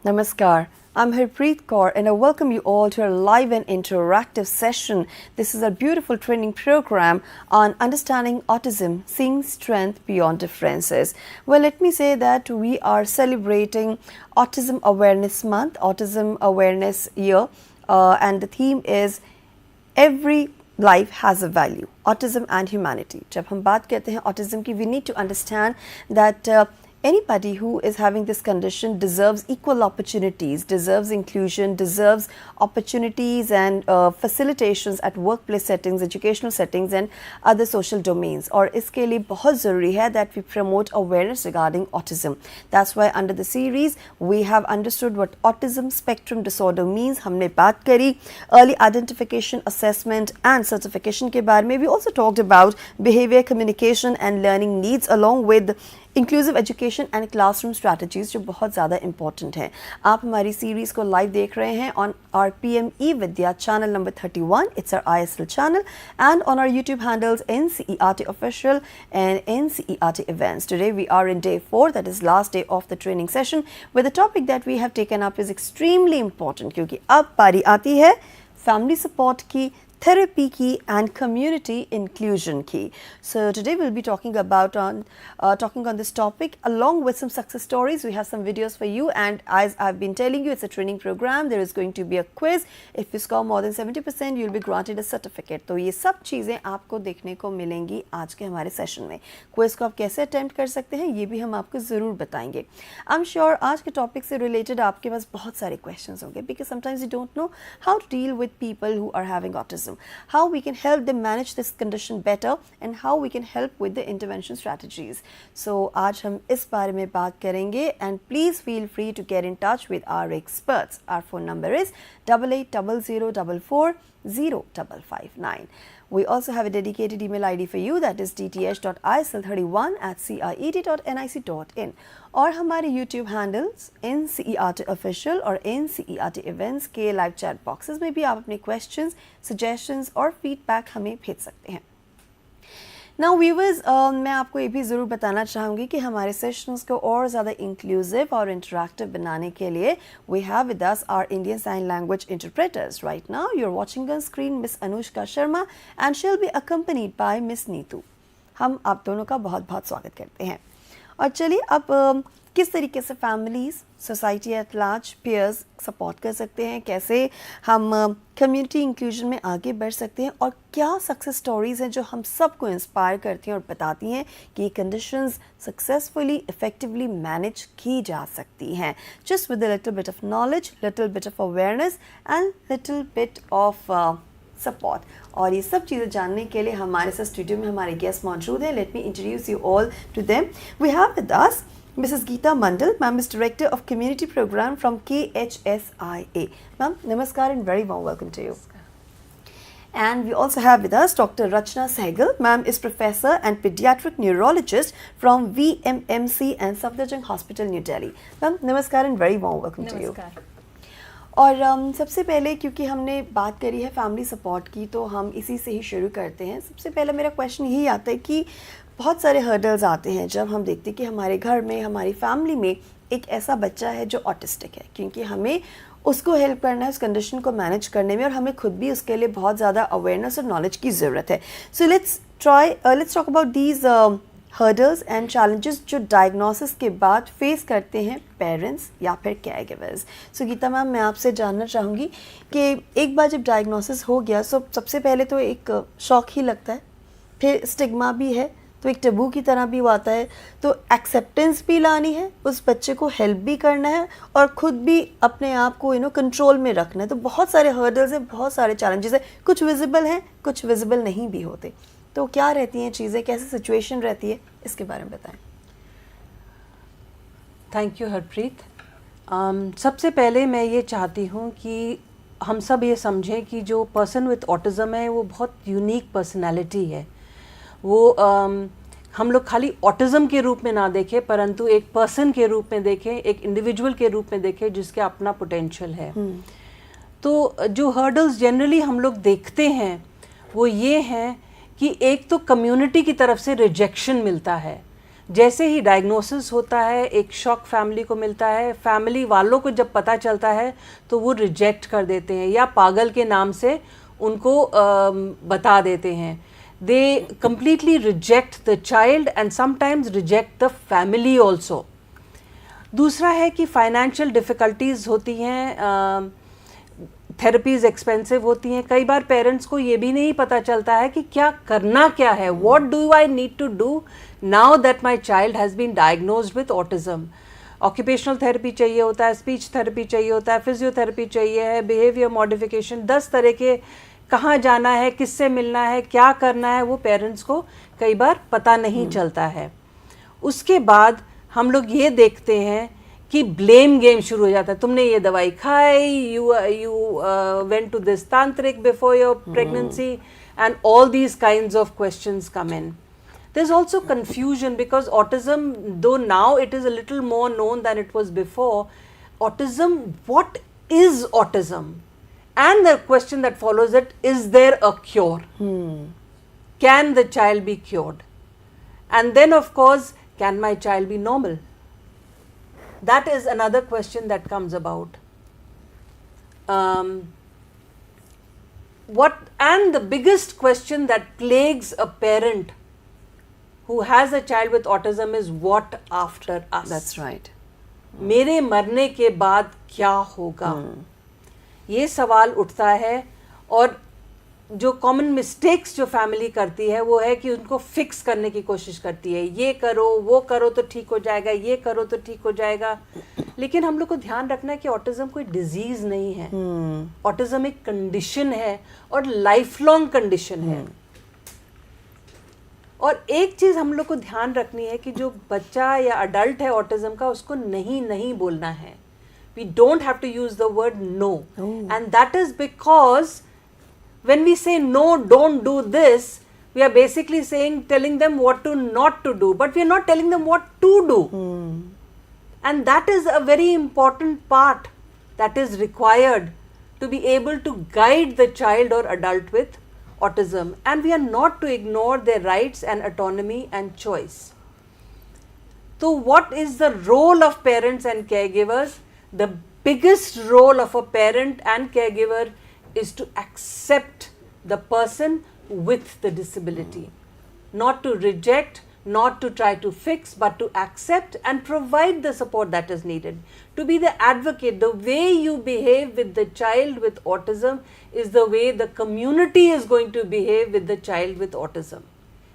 Namaskar. I'm Harpreet Kaur and I welcome you all to a live and interactive session. This is a beautiful training program on understanding autism, seeing strength beyond differences. Well, let me say that we are celebrating Autism Awareness Month, Autism Awareness Year, and the theme is Every Life Has a Value, Autism and Humanity. जब हम बात करते हैं autism की, we need to understand that anybody who is having this condition deserves equal opportunities, deserves inclusion, deserves opportunities and facilitations at workplace settings, educational settings and other social domains. और इसके लिए बहुत ज़रूरी है that we promote awareness regarding autism. That's why under the series we have understood what autism spectrum disorder means. हमने बात करी early identification, assessment and certification के बारे में. We also talked about behavior, communication and learning needs along with inclusive education and classroom strategies जो बहुत ज़्यादा important हैं. आप हमारी सीरीज़ को लाइव देख रहे हैं on our PME Vidya channel number 31. It's our ISL channel and on our YouTube हैंडल्स NCERT Official and NCERT Events. Today we are in day 4, that is last day of the training session, where the topic that we have taken up is extremely important क्योंकि अब बारी आती है family support की, therapy key and community inclusion key. So today we'll be talking on this topic along with some success stories. We have some videos for you, and as I've been telling you, it's a training program. There is going to be a quiz. If you score more than 70%, you'll be granted a certificate. तो ये सब चीज़ें आपको देखने को मिलेंगी आज के हमारे सेशन में. क्विज को आप कैसे अटेम्प्ट कर सकते हैं ये भी हम आपको ज़रूर बताएंगे. I'm sure आज के टॉपिक से रिलेटेड आपके पास बहुत सारे क्वेश्चंस होंगे, because sometimes you don't know how to deal with people who are having autism. How we can help them manage this condition better and how we can help with the intervention strategies. So आज हम इस बारे में बात करेंगे, and please feel free to get in touch with our experts. Our phone number is 8800440559. We also have a dedicated email ID for you, that is dth.isl31@cret.nic.in. और हमारे YouTube handles NCERT Official और NCERT Events के live chat boxes में भी आप अपने questions, suggestions और feedback हमें भेज सकते हैं. नाउ व्यूअर्स, मैं आपको ये भी ज़रूर बताना चाहूँगी कि हमारे सेशंस को और ज़्यादा इंक्लूसिव और इंटरैक्टिव बनाने के लिए we have with us our Indian sign language interpreters. Right now you are watching on screen miss Anushka Sharma and she will be accompanied by miss Neetu. हम आप दोनों का बहुत बहुत स्वागत करते हैं. और चलिए अब किस तरीके से families, society at large, peers support कर सकते हैं, कैसे हम कम्युनिटी इंक्लूजन में आगे बढ़ सकते हैं, और क्या सक्सेस स्टोरीज़ हैं जो हम सबको इंस्पायर करती हैं और बताती हैं कि ये कंडीशंस सक्सेसफुली, इफेक्टिवली मैनेज की जा सकती हैं, just with a little bit of knowledge, little bit of awareness and little bit of support. और ये सब चीज़ें जानने के लिए हमारे साथ स्टूडियो में हमारे गेस्ट मौजूद हैं. Let me introduce you all to them. We have with us Mrs. Geeta Mandal, ma'am is Director of Community Program from KHSIA. Ma'am, namaskar and very warm welcome to you. And we also have with us Dr. Rachna Sehgal. Ma'am is Professor and Pediatric Neurologist from VMMC and Safdarjung Hospital, New Delhi. Ma'am, namaskar and very warm welcome to you. और सबसे पहले क्योंकि हमने बात करी है family support की, तो हम इसी से ही शुरू करते हैं. सबसे पहला मेरा क्वेश्चन यही आता है कि बहुत सारे हर्डल्स आते हैं जब हम देखते हैं कि हमारे घर में, हमारी फैमिली में एक ऐसा बच्चा है जो ऑटिस्टिक है, क्योंकि हमें उसको हेल्प करना है उस कंडीशन को मैनेज करने में, और हमें खुद भी उसके लिए बहुत ज़्यादा अवेयरनेस और नॉलेज की ज़रूरत है. So let's talk about these hurdles and challenges जो डायग्नोसिस के बाद फेस करते हैं पेरेंट्स या फिर केयर गिवर्स. सो गीता मैम, मैं आपसे जानना चाहूँगी कि एक बार जब डायग्नोसिस हो गया, सबसे पहले तो एक शॉक ही लगता है, फिर स्टिग्मा भी है, तो एक टबू की तरह भी वो आता है, तो एक्सेप्टेंस भी लानी है, उस बच्चे को हेल्प भी करना है और ख़ुद भी अपने आप को कंट्रोल में रखना है. तो बहुत सारे हर्डल्स हैं, बहुत सारे चैलेंजेस हैं, कुछ विजिबल हैं, कुछ विजिबल नहीं भी होते. तो क्या रहती हैं चीज़ें, कैसे सिचुएशन रहती है, इसके बारे में बताएं. Thank you Harpreet. सबसे पहले मैं ये चाहती हूँ कि हम सब ये समझें कि जो पर्सन विथ ऑटिज़म है वो बहुत यूनिक पर्सनालिटी है. वो हम लोग खाली ऑटिज़म के रूप में ना देखें, परंतु एक पर्सन के रूप में देखें, एक इंडिविजुअल के रूप में देखें जिसके अपना पोटेंशियल है. तो जो हर्डल्स जनरली हम लोग देखते हैं वो ये हैं कि एक तो कम्युनिटी की तरफ से रिजेक्शन मिलता है. जैसे ही डायग्नोसिस होता है, एक शॉक फैमिली को मिलता है, फैमिली वालों को जब पता चलता है तो वो रिजेक्ट कर देते हैं या पागल के नाम से उनको बता देते हैं. दे completely reject the child and sometimes reject the family also. दूसरा है कि फाइनेंशियल डिफ़िकल्टीज होती हैं, थेरेपीज एक्सपेंसिव होती हैं. कई बार पेरेंट्स को ये भी नहीं पता चलता है कि क्या करना क्या है. What do I need to do now that my child has been diagnosed with autism. Occupational therapy चाहिए होता है, स्पीच थेरेपी चाहिए होता है, फिजियोथेरेपी चाहिए है, बिहेवियर मॉडिफिकेशन, 10 तरह के, कहाँ जाना है, किससे मिलना है, क्या करना है, वो पेरेंट्स को कई बार पता नहीं चलता है. उसके बाद हम लोग ये देखते हैं कि ब्लेम गेम शुरू हो जाता है. तुमने ये दवाई खाई, यू वेंट टू दिस तांत्रिक before your pregnancy, and all these kinds of questions come in. There's also confusion because autism, though now it is a little more known than it was before, autism, what is autism? And the question that follows it, is there a cure? Can the child be cured? And then of course, can my child be normal? That is another question that comes about. And the biggest question that plagues a parent who has a child with autism is what after us? That's right. मेरे मरने के बाद क्या होगा? ये सवाल उठता है. और जो कॉमन मिस्टेक्स जो फैमिली करती है वो है कि उनको फिक्स करने की कोशिश करती है. ये करो, वो करो तो ठीक हो जाएगा, ये करो तो ठीक हो जाएगा. लेकिन हम लोग को ध्यान रखना है कि ऑटिज्म कोई डिजीज नहीं है. ऑटिज्म एक कंडीशन है और लाइफ लॉन्ग कंडीशन है. और एक चीज हम लोग को ध्यान रखनी है कि जो बच्चा या अडल्ट है ऑटिज्म का, उसको नहीं बोलना है. We don't have to use the word no, and that is because when we say no, don't do this, we are basically telling them what to not to do, but we are not telling them what to do. And that is a very important part that is required to be able to guide the child or adult with autism. And we are not to ignore their rights and autonomy and choice. So what is the role of parents and caregivers? The biggest role of a parent and caregiver is to accept the person with the disability. Not to reject, not to try to fix, but to accept and provide the support that is needed. To be the advocate. The way you behave with the child with autism is the way the community is going to behave with the child with autism.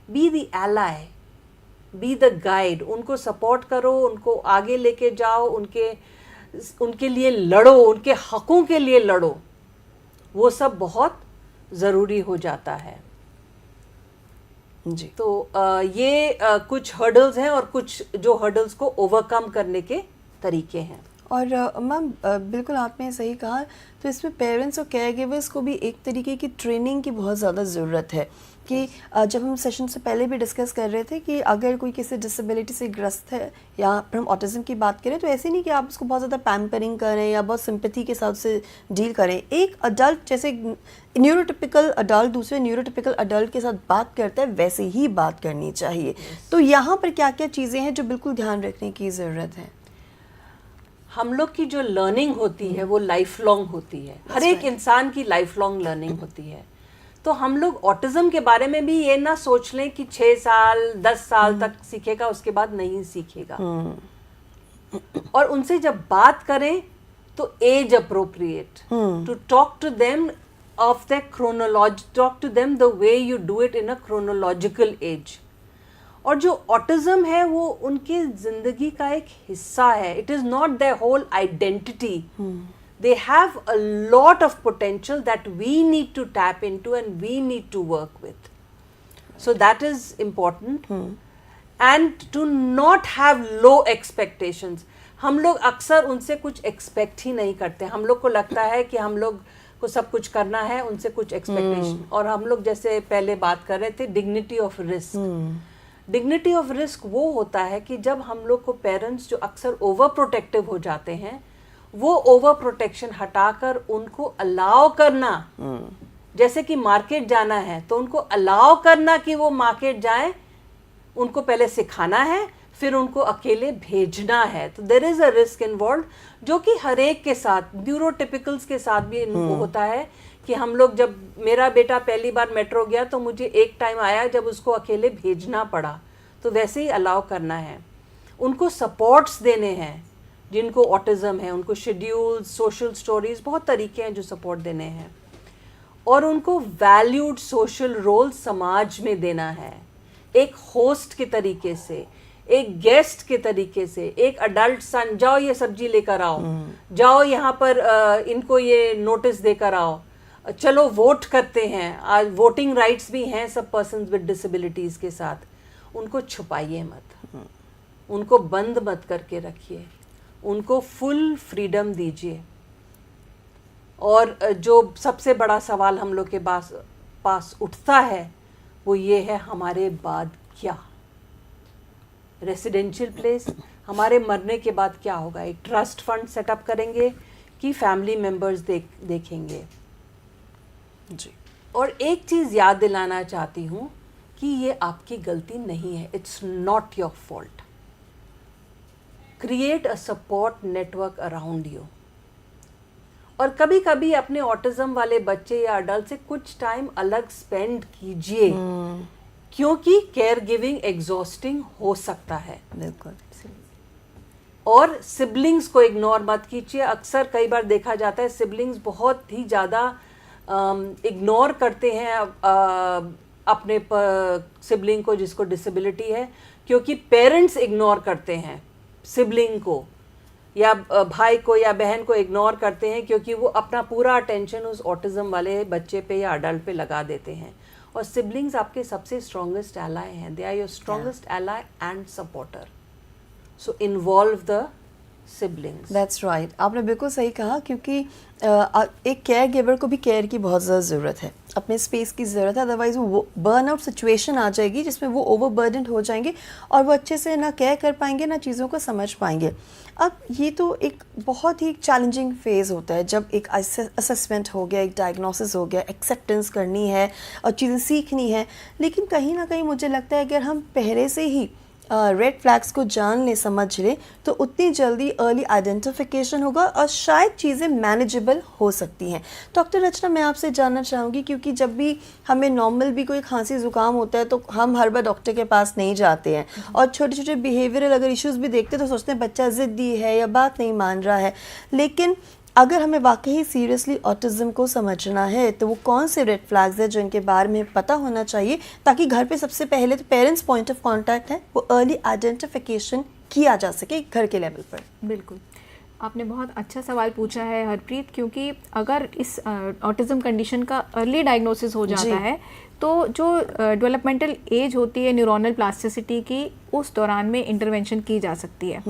Be the ally. Be the guide. उनको support करो, उनको आगे लेके जाओ, उनके लिए लड़ो, उनके हकों के लिए लड़ो. वो सब बहुत ज़रूरी हो जाता है जी. तो ये कुछ हर्डल्स हैं और कुछ जो हर्डल्स को ओवरकम करने के तरीके हैं. और मैम बिल्कुल आपने सही कहा. तो इसमें पेरेंट्स और केयर गिवर्स को भी एक तरीके की ट्रेनिंग की बहुत ज़्यादा ज़रूरत है कि जब हम सेशन से पहले भी डिस्कस कर रहे थे कि अगर कोई किसी डिसेबिलिटी से ग्रस्त है या फिर हम ऑटिज्म की बात करें तो ऐसे नहीं कि आप उसको बहुत ज़्यादा पैम्परिंग करें या बहुत सिंपैथी के साथ उससे डील करें. एक अडल्ट जैसे न्यूरोटिपिकल अडल्ट दूसरे न्यूरोटिपिकल अडल्ट के साथ बात करता है वैसे ही बात करनी चाहिए. तो यहाँ पर क्या क्या चीज़ें हैं जो बिल्कुल ध्यान रखने की ज़रूरत है? हम लोग की जो लर्निंग होती है वो लाइफ लॉन्ग होती है. हर एक इंसान की लाइफ लॉन्ग लर्निंग होती है. तो हम लोग ऑटिज्म के बारे में भी ये ना सोच लें कि 6 साल 10 साल तक सीखेगा उसके बाद नहीं सीखेगा. और उनसे जब बात करें तो age appropriate to talk to them of the chronology, talk to them the way you do it in a chronological age. और जो ऑटिज्म है वो उनकी जिंदगी का एक हिस्सा है. It is not their whole identity. They have a lot of potential that we need to tap into and we need to work with. So that is important. And to not have low expectations. हम लोग अक्सर उनसे कुछ expect ही नहीं करते. हम लोग को लगता है कि हम लोग को सब कुछ करना है, उनसे कुछ expectation. और हम लोग जैसे पहले बात कर रहे थे dignity of risk. Dignity of risk वो होता है कि जब हम लोग को parents जो अक्सर over protective हो जाते हैं वो ओवर प्रोटेक्शन हटाकर उनको अलाउ करना. जैसे कि मार्केट जाना है तो उनको अलाउ करना कि वो मार्केट जाए. उनको पहले सिखाना है फिर उनको अकेले भेजना है, तो there is a risk involve, जो कि हर एक के साथ, न्यूरोटिपिकल्स के साथ भी इनको होता है कि हम लोग, जब मेरा बेटा पहली बार मेट्रो गया तो मुझे एक टाइम आया जब उसको अकेले भेजना पड़ा, तो वैसे ही अलाउ करना है। उनको सपोर्ट्स देने हैं जिनको ऑटिज्म है, उनको शेड्यूल्स, सोशल स्टोरीज, बहुत तरीके हैं जो सपोर्ट देने हैं, और उनको वैल्यूड सोशल रोल समाज में देना है, एक होस्ट के तरीके से, एक गेस्ट के तरीके से, एक अडल्ट सन, जाओ ये सब्जी लेकर आओ, जाओ यहाँ पर इनको ये नोटिस देकर आओ, चलो वोट करते हैं, आज वोटिंग राइट्स भी हैं सब पर्सन्स विद डिसेबिलिटीज़ के साथ। उनको छुपाइए मत, उनको बंद मत करके रखिए, उनको फुल फ्रीडम दीजिए। और जो सबसे बड़ा सवाल हम लोग के पास उठता है वो ये है, हमारे बाद क्या? रेसिडेंशियल प्लेस, हमारे मरने के बाद क्या होगा? एक ट्रस्ट फंड सेटअप करेंगे कि फैमिली मेंबर्स देखेंगे जी। और एक चीज़ याद दिलाना चाहती हूँ कि ये आपकी गलती नहीं है, it's not your fault. Create a support network around you, और कभी कभी अपने ऑटिज्म वाले बच्चे या अडल्ट से कुछ टाइम अलग स्पेंड कीजिए, क्योंकि केयर गिविंग एग्जॉस्टिंग हो सकता है। बिल्कुल। और सिबलिंग्स को इग्नोर मत कीजिए। अक्सर कई बार देखा जाता है सिबलिंग्स बहुत ही ज़्यादा इग्नोर करते हैं अपने सिबलिंग को जिसको डिसेबिलिटी है, क्योंकि पेरेंट्स इग्नोर करते हैं सिबलिंग को, या भाई को या बहन को इग्नोर करते हैं, क्योंकि वो अपना पूरा अटेंशन उस ऑटिज्म वाले बच्चे पे या अडल्ट पे लगा देते हैं। और सिबलिंग्स आपके सबसे स्ट्रॉन्गेस्ट एलाय हैं, they are your strongest ally and supporter, so involve the siblings. That's right, आपने बिल्कुल सही कहा, क्योंकि एक केयर गिवर को भी केयर की बहुत ज़्यादा ज़रूरत है, अपने स्पेस की ज़रूरत है, अदरवाइज़ वो बर्न आउट सिचुएशन आ जाएगी जिसमें वो ओवरबर्डन्ड हो जाएंगे और वो अच्छे से ना केयर कर पाएंगे ना चीज़ों को समझ पाएंगे। अब ये तो एक बहुत ही चैलेंजिंग फेज़ होता है जब एक असेसमेंट हो गया, एक डायग्नोसिस हो गया, एक्सेप्टेंस करनी है और चीज़ें सीखनी है, लेकिन कहीं ना कहीं मुझे लगता है अगर हम पहले से ही रेड फ्लैग्स को जान ले, समझ ले, तो उतनी जल्दी अर्ली आइडेंटिफिकेशन होगा और शायद चीज़ें मैनेजेबल हो सकती हैं। डॉक्टर रचना, मैं आपसे जानना चाहूँगी, क्योंकि जब भी हमें नॉर्मल भी कोई खांसी ज़ुकाम होता है तो हम हर बार डॉक्टर के पास नहीं जाते हैं, और छोटे छोटे बिहेवियरल अगर इश्यूज़ भी देखते हैं तो सोचते हैं बच्चा ज़िद्दी है या बात नहीं मान रहा है। लेकिन अगर हमें वाकई सीरियसली ऑटिज्म को समझना है तो वो कौन से रेड फ्लैग्स हैं जो इनके बारे में पता होना चाहिए, ताकि घर पे सबसे पहले तो पेरेंट्स पॉइंट ऑफ कांटेक्ट है, वो अर्ली आइडेंटिफिकेशन किया जा सके घर के लेवल पर। बिल्कुल, आपने बहुत अच्छा सवाल पूछा है हरप्रीत, क्योंकि अगर इस ऑटिज्म कंडीशन का अर्ली डायग्नोसिस हो जाता है तो जो डेवलपमेंटल एज होती है न्यूरोनल प्लास्टिसिटी की, उस दौरान में इंटरवेंशन की जा सकती है।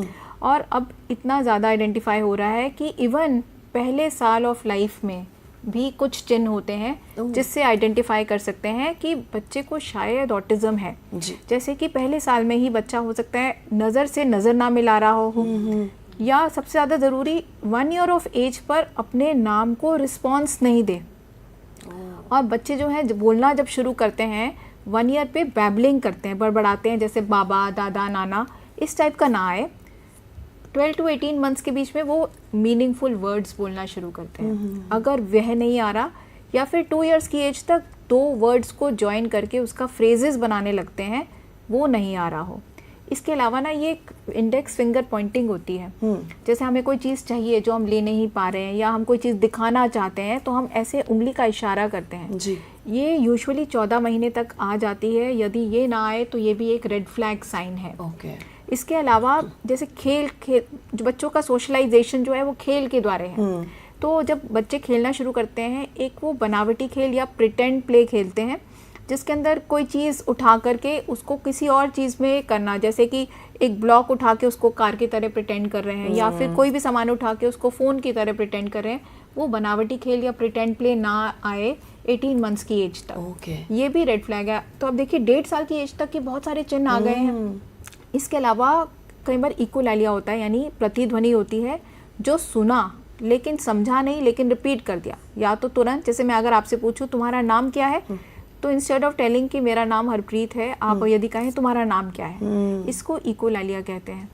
और अब इतना ज़्यादा आइडेंटिफाई हो रहा है कि इवन पहले साल ऑफ लाइफ में भी कुछ चिन्ह होते हैं जिससे आइडेंटिफाई कर सकते हैं कि बच्चे को शायद ऑटिज्म है। जैसे कि पहले साल में ही बच्चा हो सकता है नज़र से नज़र ना मिला रहा हो, या सबसे ज़्यादा ज़रूरी 1 ईयर ऑफ एज पर अपने नाम को रिस्पॉन्स नहीं दे। और बच्चे जो हैं बोलना जब शुरू करते हैं 1 ईयर पे बैबलिंग करते हैं, बड़बड़ाते हैं, जैसे बाबा, दादा, नाना, इस टाइप का ना आए। 12 to 18 मंथ्स के बीच में वो मीनिंगफुल वर्ड्स बोलना शुरू करते हैं। अगर वह नहीं आ रहा, या फिर 2 इयर्स की एज तक 2 वर्ड्स को ज्वाइन करके उसका फ्रेजेस बनाने लगते हैं, वो नहीं आ रहा हो। इसके अलावा ना ये इंडेक्स फिंगर पॉइंटिंग होती है, जैसे हमें कोई चीज़ चाहिए जो हम ले नहीं पा रहे हैं, या हम कोई चीज़ दिखाना चाहते हैं तो हम ऐसे उंगली का इशारा करते हैं जी। ये यूजुअली 14 महीने तक आ जाती है। यदि ये ना आए तो ये भी एक रेड फ्लैग साइन है। इसके अलावा जैसे खेल जो बच्चों का सोशलाइजेशन जो है वो खेल के द्वारा है, तो जब बच्चे खेलना शुरू करते हैं, एक वो बनावटी खेल या प्रिटेंड प्ले खेलते हैं जिसके अंदर कोई चीज़ उठा करके उसको किसी और चीज़ में करना, जैसे कि एक ब्लॉक उठा के उसको कार की तरह प्रिटेंड कर रहे हैं, या फिर कोई भी सामान उठा के उसको फ़ोन की तरह प्रिटेंड कर रहे हैं। वो बनावटी खेल या प्रिटेंड प्ले ना आए 18 मंथ्स की एज तक, ये भी रेड फ्लैग है। तो अब देखिए 1.5 साल की एज तक के बहुत सारे चिन्ह आ गए हैं। इसके अलावा कई बार इकोलैलिया होता है, यानी प्रतिध्वनि होती है, जो सुना लेकिन समझा नहीं, लेकिन रिपीट कर दिया, या तो तुरंत, जैसे मैं अगर आपसे पूछूं तुम्हारा नाम क्या है, तो इंस्टेड ऑफ टेलिंग कि मेरा नाम हरप्रीत है, आप यदि कहें तुम्हारा नाम क्या है, इसको इकोलैलिया कहते हैं।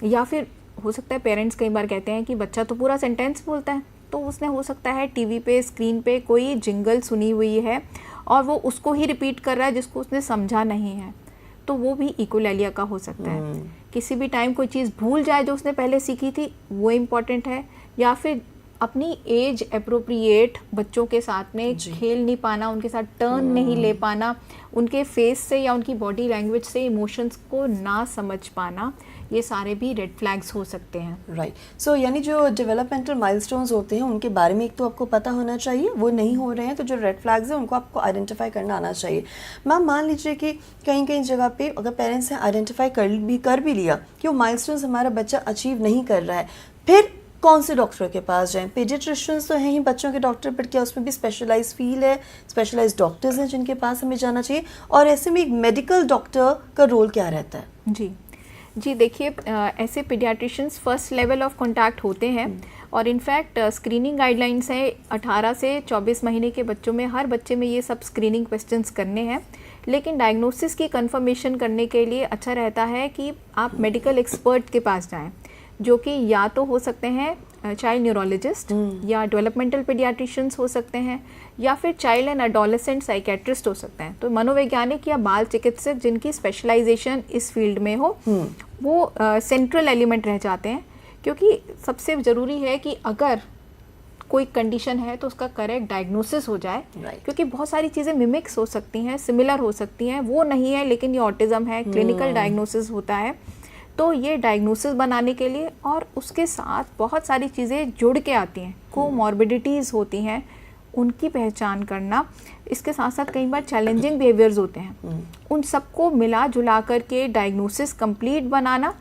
या फिर हो सकता है पेरेंट्स कई बार कहते हैं कि बच्चा तो पूरा सेंटेंस बोलता है, तो उसने हो सकता है टीवी पे स्क्रीन पे कोई जिंगल सुनी हुई है और वो उसको ही रिपीट कर रहा है जिसको उसने समझा नहीं है, तो वो भी इकोलैलिया का हो सकता है। किसी भी टाइम कोई चीज़ भूल जाए जो उसने पहले सीखी थी, वो इम्पॉर्टेंट है। या फिर अपनी एज अप्रोप्रिएट बच्चों के साथ में खेल नहीं पाना, उनके साथ टर्न नहीं ले पाना, उनके फेस से या उनकी बॉडी लैंग्वेज से इमोशंस को ना समझ पाना, ये सारे भी रेड फ्लैग्स हो सकते हैं। राइट, सो यानी जो डेवलपमेंटल माइलस्टोन्स होते हैं उनके बारे में एक तो आपको पता होना चाहिए, वो नहीं हो रहे हैं तो जो रेड फ्लैग्स हैं उनको आपको आइडेंटिफाई करना आना चाहिए। मैम मान लीजिए कि कहीं कहीं जगह पे अगर पेरेंट्स ने आइडेंटिफाई कर भी लिया कि वो माइलस्टोन्स हमारा बच्चा अचीव नहीं कर रहा है, फिर कौन से डॉक्टर के पास जाएं? पीडियाट्रिशियंस तो हैं ही बच्चों के डॉक्टर, बट क्या उसमें भी स्पेशलाइज फील्ड है, स्पेशलाइज डॉक्टर्स हैं जिनके पास हमें जाना चाहिए? और ऐसे में एक मेडिकल डॉक्टर का रोल क्या रहता है? जी देखिए, ऐसे paediatricians first level of contact होते हैं और इनफैक्ट स्क्रीनिंग गाइडलाइंस है 18 से 24 महीने के बच्चों में हर बच्चे में ये सब स्क्रीनिंग क्वेश्चंस करने हैं। लेकिन डायग्नोसिस की कंफर्मेशन करने के लिए अच्छा रहता है कि आप मेडिकल एक्सपर्ट के पास जाएं, जो कि या तो हो सकते हैं चाइल्ड न्यूरोलॉजिस्ट या डेवलपमेंटल पीडियाट्रिशियंस हो सकते हैं, या फिर चाइल्ड एंड एडोलेसेंट साइकेट्रिस्ट हो सकते हैं। तो मनोवैज्ञानिक या बाल चिकित्सक जिनकी स्पेशलाइजेशन इस फील्ड में हो, वो सेंट्रल एलिमेंट रह जाते हैं। क्योंकि सबसे ज़रूरी है कि अगर कोई कंडीशन है तो उसका करेक्ट डायग्नोसिस हो जाए। क्योंकि बहुत सारी चीज़ें मिमिक्स हो सकती हैं, सिमिलर हो सकती हैं, वो नहीं है लेकिन ये ऑटिज़म है, क्लिनिकल डायग्नोसिस होता है। तो ये डायग्नोसिस बनाने के लिए और उसके साथ बहुत सारी चीज़ें जुड़ के आती हैं, कोमॉर्बिडिटीज़ होती हैं, उनकी पहचान करना, इसके साथ साथ कई बार चैलेंजिंग बिहेवियर्स होते हैं, उन सबको मिला जुला कर के डायग्नोसिस कंप्लीट बनाना।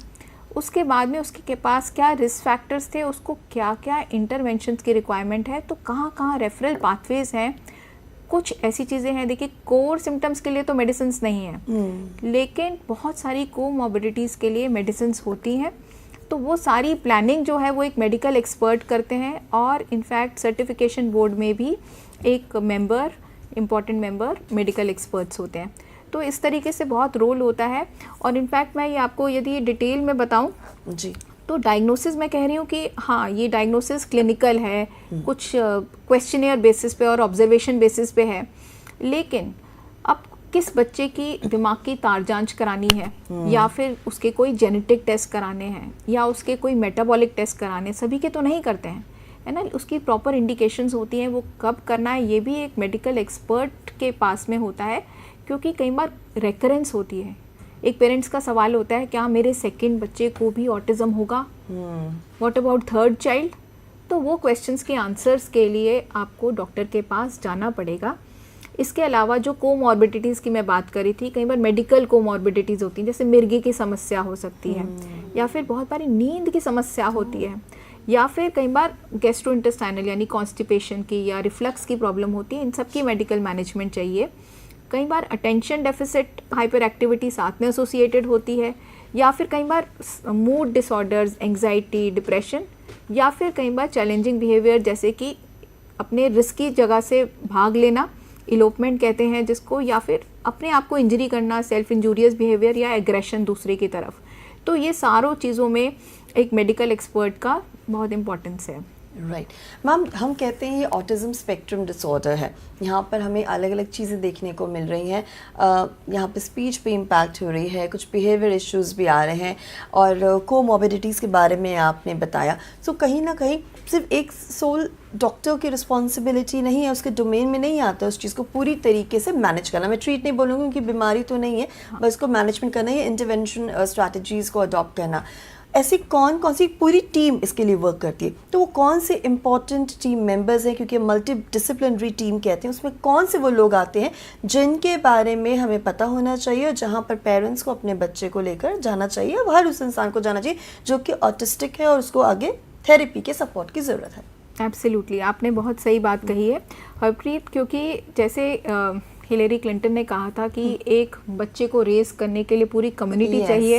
उसके बाद में उसके पास क्या रिस्क फैक्टर्स थे, उसको क्या क्या इंटरवेंशंस की रिक्वायरमेंट है, तो कहाँ कहाँ रेफरल पाथवेज हैं। कुछ ऐसी चीज़ें हैं, देखिए कोर सिम्टम्स के लिए तो मेडिसिन्स नहीं है, लेकिन बहुत सारी कोमॉर्बिडिटीज़ के लिए मेडिसिन्स होती हैं। तो वो सारी प्लानिंग जो है वो एक मेडिकल एक्सपर्ट करते हैं और इनफैक्ट सर्टिफिकेशन बोर्ड में भी एक member, important member medical experts होते हैं। तो इस तरीके से बहुत रोल होता है। और इनफैक्ट मैं ये आपको यदि डिटेल में बताऊं जी, तो डायग्नोसिस मैं कह रही हूँ कि हाँ, ये डायग्नोसिस क्लिनिकल है, कुछ क्वेश्चनियर बेसिस पे और ऑब्जर्वेशन बेसिस पे है, लेकिन अब किस बच्चे की दिमाग की तार जांच करानी है या फिर उसके कोई जेनेटिक टेस्ट कराने हैं या उसके कोई मेटाबॉलिक टेस्ट कराने, सभी के तो नहीं करते हैं, है ना। उसकी प्रॉपर इंडिकेशंस होती हैं, वो कब करना है ये भी एक मेडिकल एक्सपर्ट के पास में होता है। क्योंकि कई बार रेकरेंस होती है, एक पेरेंट्स का सवाल होता है क्या मेरे सेकंड बच्चे को भी ऑटिज्म होगा, व्हाट अबाउट थर्ड चाइल्ड। तो वो क्वेश्चंस के आंसर्स के लिए आपको डॉक्टर के पास जाना पड़ेगा। इसके अलावा जो कोमॉर्बिडिटीज़ की मैं बात करी थी, कई बार मेडिकल कोमॉर्बिडिटीज़ होती हैं, जैसे मिर्गी की समस्या हो सकती है, या फिर बहुत बारी नींद की समस्या होती है, या फिर कई बार गैस्ट्रोइंटेस्टाइनल यानी कॉन्स्टिपेशन की या रिफ्लक्स की प्रॉब्लम होती है। इन सब की मेडिकल मैनेजमेंट चाहिए। कई बार अटेंशन डेफिसिट हाइपर एक्टिविटी साथ में एसोसिएटेड होती है, या फिर कई बार मूड डिसऑर्डर्स, एंग्जाइटी, डिप्रेशन, या फिर कई बार चैलेंजिंग बिहेवियर जैसे कि अपने रिस्की जगह से भाग लेना, इलोपमेंट कहते हैं जिसको, या फिर अपने आप को इंजरी करना, सेल्फ इंजूरियस बिहेवियर या एग्रेशन दूसरे की तरफ। तो ये सारों चीज़ों में एक मेडिकल एक्सपर्ट का बहुत इम्पोर्टेंस है। राइट मैम, हम कहते हैं ये ऑटिज़म स्पेक्ट्रम डिसऑर्डर है। यहाँ पर हमें अलग अलग चीज़ें देखने को मिल रही हैं। यहाँ पे स्पीच पे इम्पैक्ट हो रही है, कुछ बिहेवियर इश्यूज़ भी आ रहे हैं, और कोमॉर्बिडिटीज़ के बारे में आपने बताया। सो कहीं ना कहीं सिर्फ एक सोल डॉक्टर की रिस्पॉन्सिबिलिटी नहीं है, उसके डोमेन में नहीं आता उस चीज़ को पूरी तरीके से मैनेज करना। मैं ट्रीट नहीं बोलूँगी क्योंकि बीमारी तो नहीं है, बस उसको मैनेजमेंट करना है, इंटरवेंशन स्ट्रैटेजीज़ को अडॉप्ट करना। ऐसी कौन कौन सी पूरी टीम इसके लिए वर्क करती है, तो वो कौन से इंपॉर्टेंट टीम मेंबर्स हैं, क्योंकि मल्टी डिसिप्लिनरी टीम कहते हैं, उसमें कौन से वो लोग आते हैं जिनके बारे में हमें पता होना चाहिए और जहाँ पर पेरेंट्स को अपने बच्चे को लेकर जाना चाहिए, और हर उस इंसान को जाना चाहिए जो कि ऑटिस्टिक है और उसको आगे थेरेपी के सपोर्ट की ज़रूरत है। एब्सोल्युटली, आपने बहुत सही बात कही है हरप्रीत, क्योंकि जैसे हिलेरी क्लिंटन ने कहा था कि एक बच्चे को रेस करने के लिए पूरी कम्युनिटी चाहिए,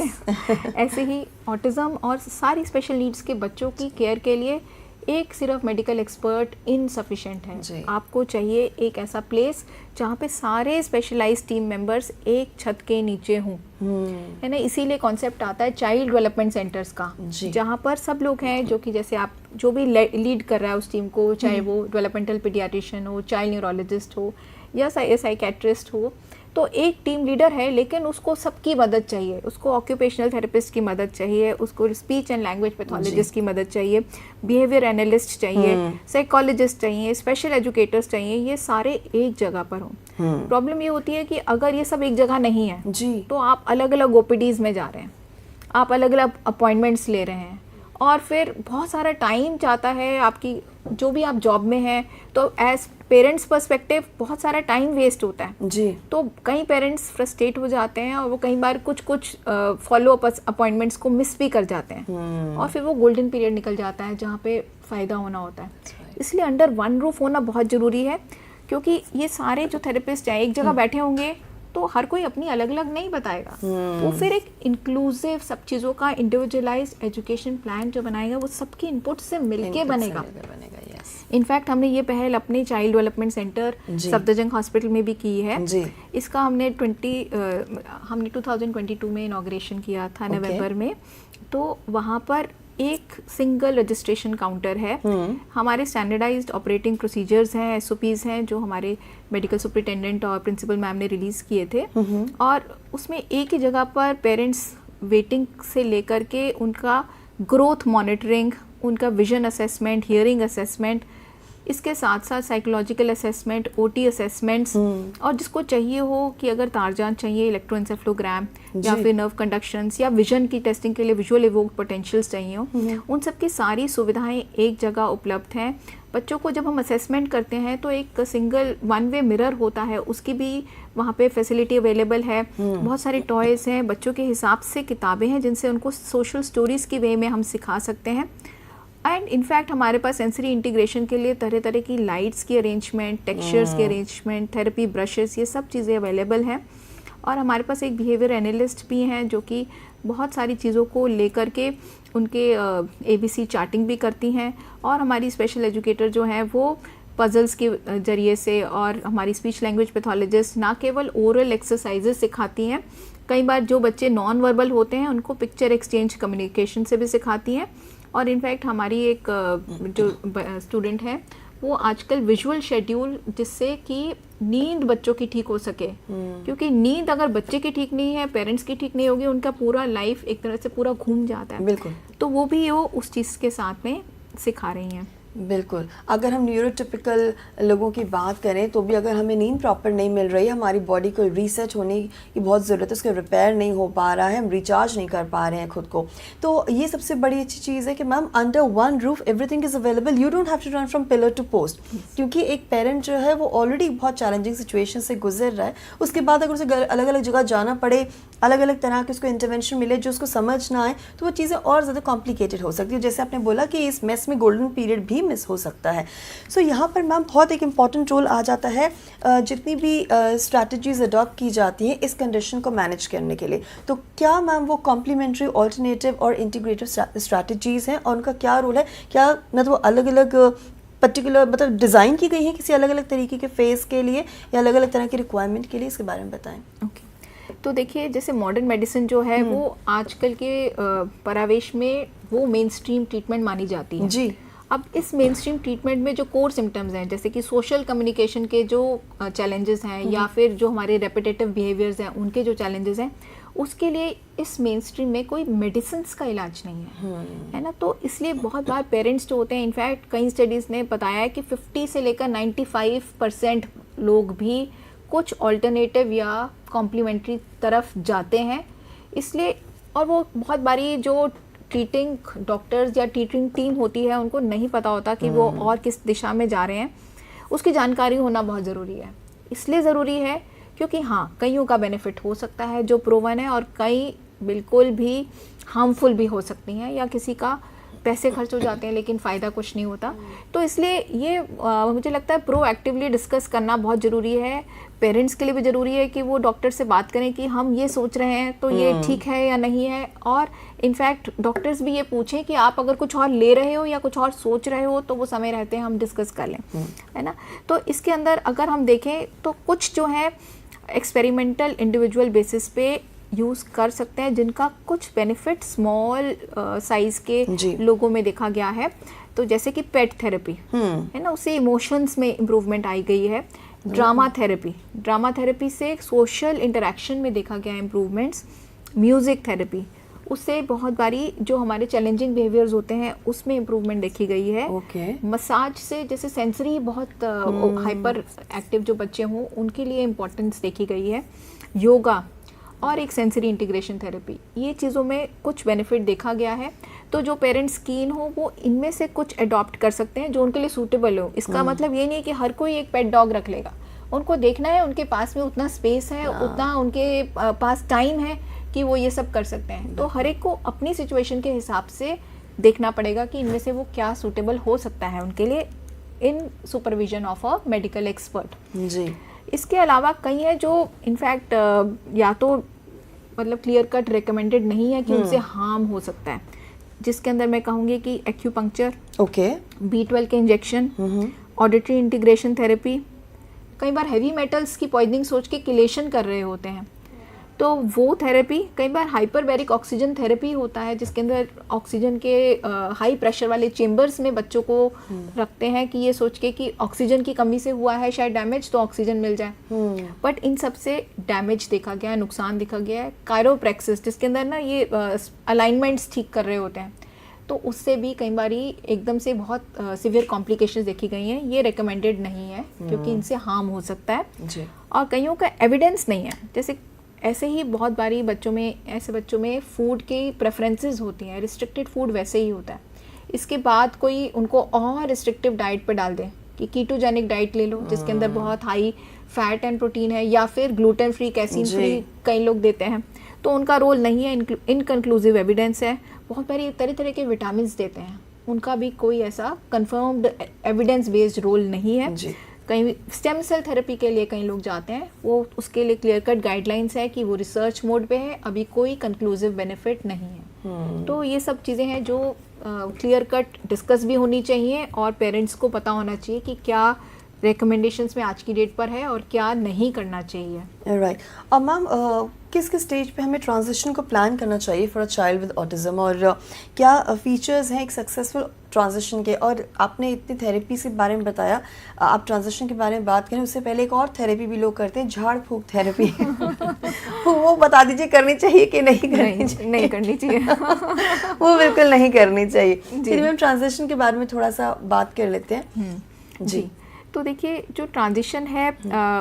ऐसे ही ऑटिज़म और सारी स्पेशल नीड्स के बच्चों की केयर के लिए एक सिर्फ मेडिकल एक्सपर्ट इनसफिशिएंट जी। है। आपको चाहिए एक ऐसा प्लेस जहाँ पे सारे स्पेशलाइज्ड टीम मेंबर्स एक छत के नीचे हों, है ना। इसीलिए कॉन्सेप्ट आता है चाइल्ड डेवलपमेंट सेंटर्स का, जी। जहाँ पर सब लोग हैं जो कि जैसे आप जो भी लीड कर रहा है उस टीम को, चाहे वो डेवलपमेंटल पीडियाट्रिशियन हो, चाइल्ड न्यूरोलॉजिस्ट हो या साइकेट्रिस्ट हो, तो एक टीम लीडर है लेकिन उसको सबकी मदद चाहिए। उसको ऑक्यूपेशनल थेरेपिस्ट की मदद चाहिए, उसको स्पीच एंड लैंग्वेज पैथोलॉजिस्ट की मदद चाहिए, बिहेवियर एनालिस्ट चाहिए, साइकोलॉजिस्ट चाहिए, स्पेशल एजुकेटर्स चाहिए। ये सारे एक जगह पर हों। प्रॉब्लम ये होती है कि अगर ये सब एक जगह नहीं है जी। तो आप अलग अलग ओपीडीज में जा रहे हैं, आप अलग अलग अपॉइंटमेंट्स ले रहे हैं, और फिर बहुत सारा टाइम जाता है आपकी, जो भी आप जॉब में हैं, तो एज पेरेंट्स पर्सपेक्टिव बहुत सारा टाइम वेस्ट होता है। जी। तो कई पेरेंट्स फ्रस्ट्रेट हो जाते हैं और वो कई बार कुछ फॉलो अप अपॉइंटमेंट्स को मिस भी कर जाते हैं, और फिर वो गोल्डन पीरियड निकल जाता है जहाँ पे फ़ायदा होना होता है। इसलिए अंडर वन रूफ होना बहुत ज़रूरी है, क्योंकि ये सारे जो थेरेपिस्ट हैं एक जगह बैठे होंगे तो हर कोई अपनी अलग अलग नहीं बताएगा। वो फिर एक इंक्लूसिव सब चीज़ों का इंडिविजुअलाइज्ड एजुकेशन प्लान जो बनाएगा वो सबकी इनपुट से मिलके बनेगा। इनफैक्ट हमने ये पहल अपने child development centre Safdarjung hospital में भी की है जी। इसका हमने 2022 में इनॉग्रेशन किया था नवंबर में। तो वहाँ पर एक सिंगल रजिस्ट्रेशन काउंटर है। हमारे स्टैंडर्डाइज्ड ऑपरेटिंग प्रोसीजर्स हैं, SOPs हैं, जो हमारे मेडिकल सुपरिटेंडेंट और प्रिंसिपल मैम ने रिलीज़ किए थे, और उसमें एक ही जगह पर पेरेंट्स वेटिंग से लेकर के उनका ग्रोथ मॉनिटरिंग, उनका विजन असेसमेंट, हियरिंग असेसमेंट, इसके साथ साथ साइकोलॉजिकल असेसमेंट, OT असेसमेंट्स, और जिसको चाहिए हो कि अगर तारजान चाहिए, इलेक्ट्रोएंसेफ्लोग्राम या फिर नर्व कंडक्शंस या विजन की टेस्टिंग के लिए विजुअल इवोक्ड पोटेंशियल्स चाहिए हो, उन सब की सारी सुविधाएं एक जगह उपलब्ध हैं। बच्चों को जब हम असेसमेंट करते हैं तो एक सिंगल वन वे मिरर होता है, उसकी भी वहाँ पे फैसिलिटी अवेलेबल है। बहुत सारे टॉयज़ हैं, बच्चों के हिसाब से किताबें हैं जिनसे उनको सोशल स्टोरीज़ की वे में हम सिखा सकते हैं। एंड इनफैक्ट हमारे पास सेंसरी इंटीग्रेशन के लिए तरह तरह की लाइट्स की अरेंजमेंट, टेक्सचर्स की अरेंजमेंट, थेरेपी ब्रशेस, ये सब चीज़ें अवेलेबल हैं। और हमारे पास एक बिहेवियर एनालिस्ट भी हैं जो कि बहुत सारी चीज़ों को लेकर के उनके ABC चार्टिंग भी करती हैं। और हमारी स्पेशल एजुकेटर जो हैं वो पजल्स के ज़रिए से, और हमारी स्पीच लैंग्वेज पैथोलॉजिस्ट ना केवल ओरल एक्सरसाइजेस सिखाती हैं, कई बार जो बच्चे नॉन वर्बल होते हैं उनको पिक्चर एक्सचेंज कम्युनिकेशन से भी सिखाती हैं। और इनफैक्ट हमारी एक जो स्टूडेंट है वो आजकल विजुअल शेड्यूल, जिससे कि नींद बच्चों की ठीक हो सके, क्योंकि नींद अगर बच्चे की ठीक नहीं है, पेरेंट्स की ठीक नहीं होगी, उनका पूरा लाइफ एक तरह से पूरा घूम जाता है। बिल्कुल। तो वो भी वो उस चीज़ के साथ में सिखा रही हैं। बिल्कुल। अगर हम न्यूरोटिपिकल लोगों की बात करें तो भी अगर हमें नींद प्रॉपर नहीं मिल रही है, हमारी बॉडी को रीसेट होने की बहुत ज़रूरत है, उसका रिपेयर नहीं हो पा रहा है, हम रिचार्ज नहीं कर पा रहे हैं खुद को, तो ये सबसे बड़ी अच्छी चीज़ है कि ma'am under one roof everything is available, you don't have to run from pillar to post. क्योंकि एक पेरेंट जो है वो ऑलरेडी बहुत चैलेंजिंग सिचुएशन से गुजर रहा है, उसके बाद अगर उसे अलग अलग जगह जाना पड़े, अलग अलग तरह के उसको इंटरवेंशन मिले जो उसको समझ ना आए, तो वो चीज़ें और ज़्यादा कॉम्प्लिकेटेड हो सकती है। जैसे आपने बोला कि इस मेस में गोल्डन पीरियड भी मिस हो सकता है। सो यहाँ पर मैम बहुत एक इम्पॉर्टेंट रोल आ जाता है जितनी भी स्ट्रैटेजीज अडॉप्ट की जाती हैं इस कंडीशन को मैनेज करने के लिए। तो क्या मैम वो कॉम्प्लीमेंट्री, ऑल्टरनेटिव और इंटीग्रेटिव स्ट्रैटेजीज हैं और उनका क्या रोल है? क्या मतलब अलग अलग पर्टिकुलर मतलब डिज़ाइन की गई है किसी अलग अलग तरीके के फेस के लिए या अलग अलग तरह की रिक्वायरमेंट के लिए? इसके बारे में बताएं। तो देखिए, जैसे मॉडर्न मेडिसिन जो है वो आजकल के परावेश में वो मेन स्ट्रीम ट्रीटमेंट मानी जाती है जी। अब इस मेन स्ट्रीम ट्रीटमेंट में जो कोर सिम्टम्स हैं, जैसे कि सोशल कम्युनिकेशन के जो चैलेंजेस हैं या फिर जो हमारे रेपिटेटिव बिहेवियर्स हैं उनके जो चैलेंजेस हैं, उसके लिए इस मेन स्ट्रीम में कोई मेडिसिन्स का इलाज नहीं है ना। तो इसलिए बहुत बार पेरेंट्स जो होते हैं, इनफैक्ट कई स्टडीज़ ने बताया है कि 50 से लेकर 95% लोग भी कुछ ऑल्टरनेटिव या कॉम्प्लीमेंट्री तरफ जाते हैं। इसलिए और वो बहुत बारी जो ट्रीटिंग डॉक्टर्स या ट्रीटिंग टीम होती है उनको नहीं पता होता कि वो और किस दिशा में जा रहे हैं, उसकी जानकारी होना बहुत ज़रूरी है। इसलिए ज़रूरी है क्योंकि हाँ, कईयों का बेनिफिट हो सकता है जो प्रूवन है, और कई बिल्कुल भी हार्मफुल भी हो सकती हैं या किसी का पैसे खर्च हो जाते हैं लेकिन फ़ायदा कुछ नहीं होता। तो इसलिए ये मुझे लगता है प्रोएक्टिवली डिस्कस करना बहुत ज़रूरी है। पेरेंट्स के लिए भी ज़रूरी है कि वो डॉक्टर से बात करें कि हम ये सोच रहे हैं तो ये ठीक है या नहीं है, और इनफैक्ट डॉक्टर्स भी ये पूछें कि आप अगर कुछ और ले रहे हो या कुछ और सोच रहे हो तो वो समय रहते हैं हम डिस्कस कर लें, है ना। तो इसके अंदर अगर हम देखें तो कुछ जो है एक्सपेरिमेंटल इंडिविजुअल बेसिस पे यूज़ कर सकते हैं, जिनका कुछ बेनिफिट स्मॉल साइज़ के लोगों में देखा गया है। तो जैसे कि पेट थेरेपी है ना, उससे इमोशंस में इम्प्रूवमेंट आई गई है। ड्रामा थेरेपी से सोशल इंटरेक्शन में देखा गया इम्प्रूवमेंट्स। म्यूज़िक थेरेपी, उससे बहुत बारी जो हमारे चैलेंजिंग बिहेवियर्स होते हैं उसमें इम्प्रूवमेंट देखी गई है। मसाज से जैसे सेंसरी बहुत हाइपर एक्टिव जो बच्चे हों उनके लिए इम्पोर्टेंस देखी गई है। योगा और एक सेंसरी इंटीग्रेशन थेरेपी, ये चीज़ों में कुछ बेनिफिट देखा गया है। तो जो पेरेंट्स कीन हो वो इनमें से कुछ अडॉप्ट कर सकते हैं जो उनके लिए सूटेबल हो। इसका मतलब ये नहीं है कि हर कोई एक पेट डॉग रख लेगा, उनको देखना है उनके पास में उतना स्पेस है, उतना उनके पास टाइम है कि वो ये सब कर सकते हैं। तो हर एक को अपनी सिचुएशन के हिसाब से देखना पड़ेगा कि इनमें से वो क्या सूटेबल हो सकता है उनके लिए, in supervision of a medical expert जी। इसके अलावा कई है जो इनफैक्ट या तो मतलब क्लियर कट रिकमेंडेड नहीं है कि उनसे हार्म हो सकता है, जिसके अंदर मैं कहूँगी कि एक्यूपंक्चर, B12 के इंजेक्शन, ऑडिटरी इंटीग्रेशन थेरेपी। कई बार हैवी मेटल्स की पॉइजनिंग सोच के किलेशन कर रहे होते हैं तो वो थेरेपी। कई बार हाइपरबैरिक ऑक्सीजन थेरेपी होता है जिसके अंदर ऑक्सीजन के हाई प्रेशर वाले चेम्बर्स में बच्चों को रखते हैं कि ये सोच के कि ऑक्सीजन की कमी से हुआ है शायद डैमेज तो ऑक्सीजन मिल जाए, बट इन सब से डैमेज देखा गया है, नुकसान देखा गया है। कायरोप्रैक्सिस जिसके अंदर ना ये अलाइनमेंट्स ठीक कर रहे होते हैं तो उससे भी कई बारी एकदम से बहुत सीवियर कॉम्प्लिकेशंस देखी गई हैं। ये रिकमेंडेड नहीं है क्योंकि इनसे हार्म हो सकता है जी। और कईयों का एविडेंस नहीं है। जैसे ऐसे ही बहुत बारी ऐसे बच्चों में फूड की प्रेफरेंसेस होती हैं, रिस्ट्रिक्टेड फूड वैसे ही होता है, इसके बाद कोई उनको और रिस्ट्रिक्टिव डाइट पे डाल दे कि कीटोजेनिक डाइट ले लो जिसके अंदर बहुत हाई फैट एंड प्रोटीन है, या फिर ग्लूटेन फ्री, कैसीन फ्री कई लोग देते हैं तो उनका रोल नहीं है, इनकंक्लूसिव एविडेंस है। बहुत बारी तरह तरह के विटामिन देते हैं, उनका भी कोई ऐसा कंफर्म्ड एविडेंस बेस्ड रोल नहीं है। कहीं स्टेम सेल थेरेपी के लिए कई लोग जाते हैं, वो उसके लिए क्लियर कट गाइडलाइंस है कि वो रिसर्च मोड पे है, अभी कोई कंक्लूसिव बेनिफिट नहीं है। तो ये सब चीज़ें हैं जो क्लियर कट डिस्कस भी होनी चाहिए और पेरेंट्स को पता होना चाहिए कि क्या रिकमेंडेशंस में आज की डेट पर है और क्या नहीं करना चाहिए। राइट। और मैम किस किस स्टेज पे हमें ट्रांजिशन को प्लान करना चाहिए for a child with autism, और क्या फीचर्स हैं एक सक्सेसफुल ट्रांजिशन के? और आपने इतनी थेरेपी के बारे में बताया, आप ट्रांजिशन के बारे में बात करें उससे पहले एक और थेरेपी भी लोग करते हैं, झाड़ फूक थेरेपी वो बता दीजिए करनी चाहिए कि नहीं करनी चाहिए? नहीं करनी चाहिए वो बिल्कुल नहीं करनी चाहिए। चलिए मैम ट्रांजिशन के बारे में थोड़ा सा बात कर लेते हैं जी। तो देखिए जो ट्रांजिशन है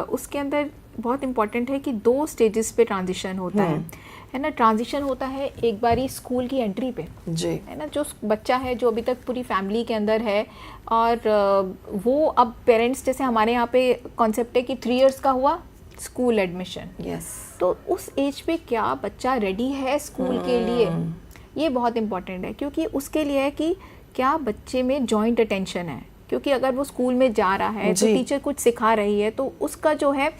उसके अंदर बहुत इम्पॉर्टेंट है कि 2 स्टेजेस पे ट्रांजिशन होता है ना। ट्रांजिशन होता है एक बारी स्कूल की एंट्री पे जी, है ना। जो बच्चा है जो अभी तक पूरी फैमिली के अंदर है और वो अब पेरेंट्स, जैसे हमारे यहाँ पे कॉन्सेप्ट है कि 3 इयर्स का हुआ स्कूल एडमिशन, तो उस एज पे क्या बच्चा रेडी है स्कूल के लिए, ये बहुत इम्पॉर्टेंट है क्योंकि उसके लिए है कि क्या बच्चे में जॉइंट अटेंशन है। क्योंकि अगर वो स्कूल में जा रहा है तो टीचर कुछ सिखा रही है तो उसका जो है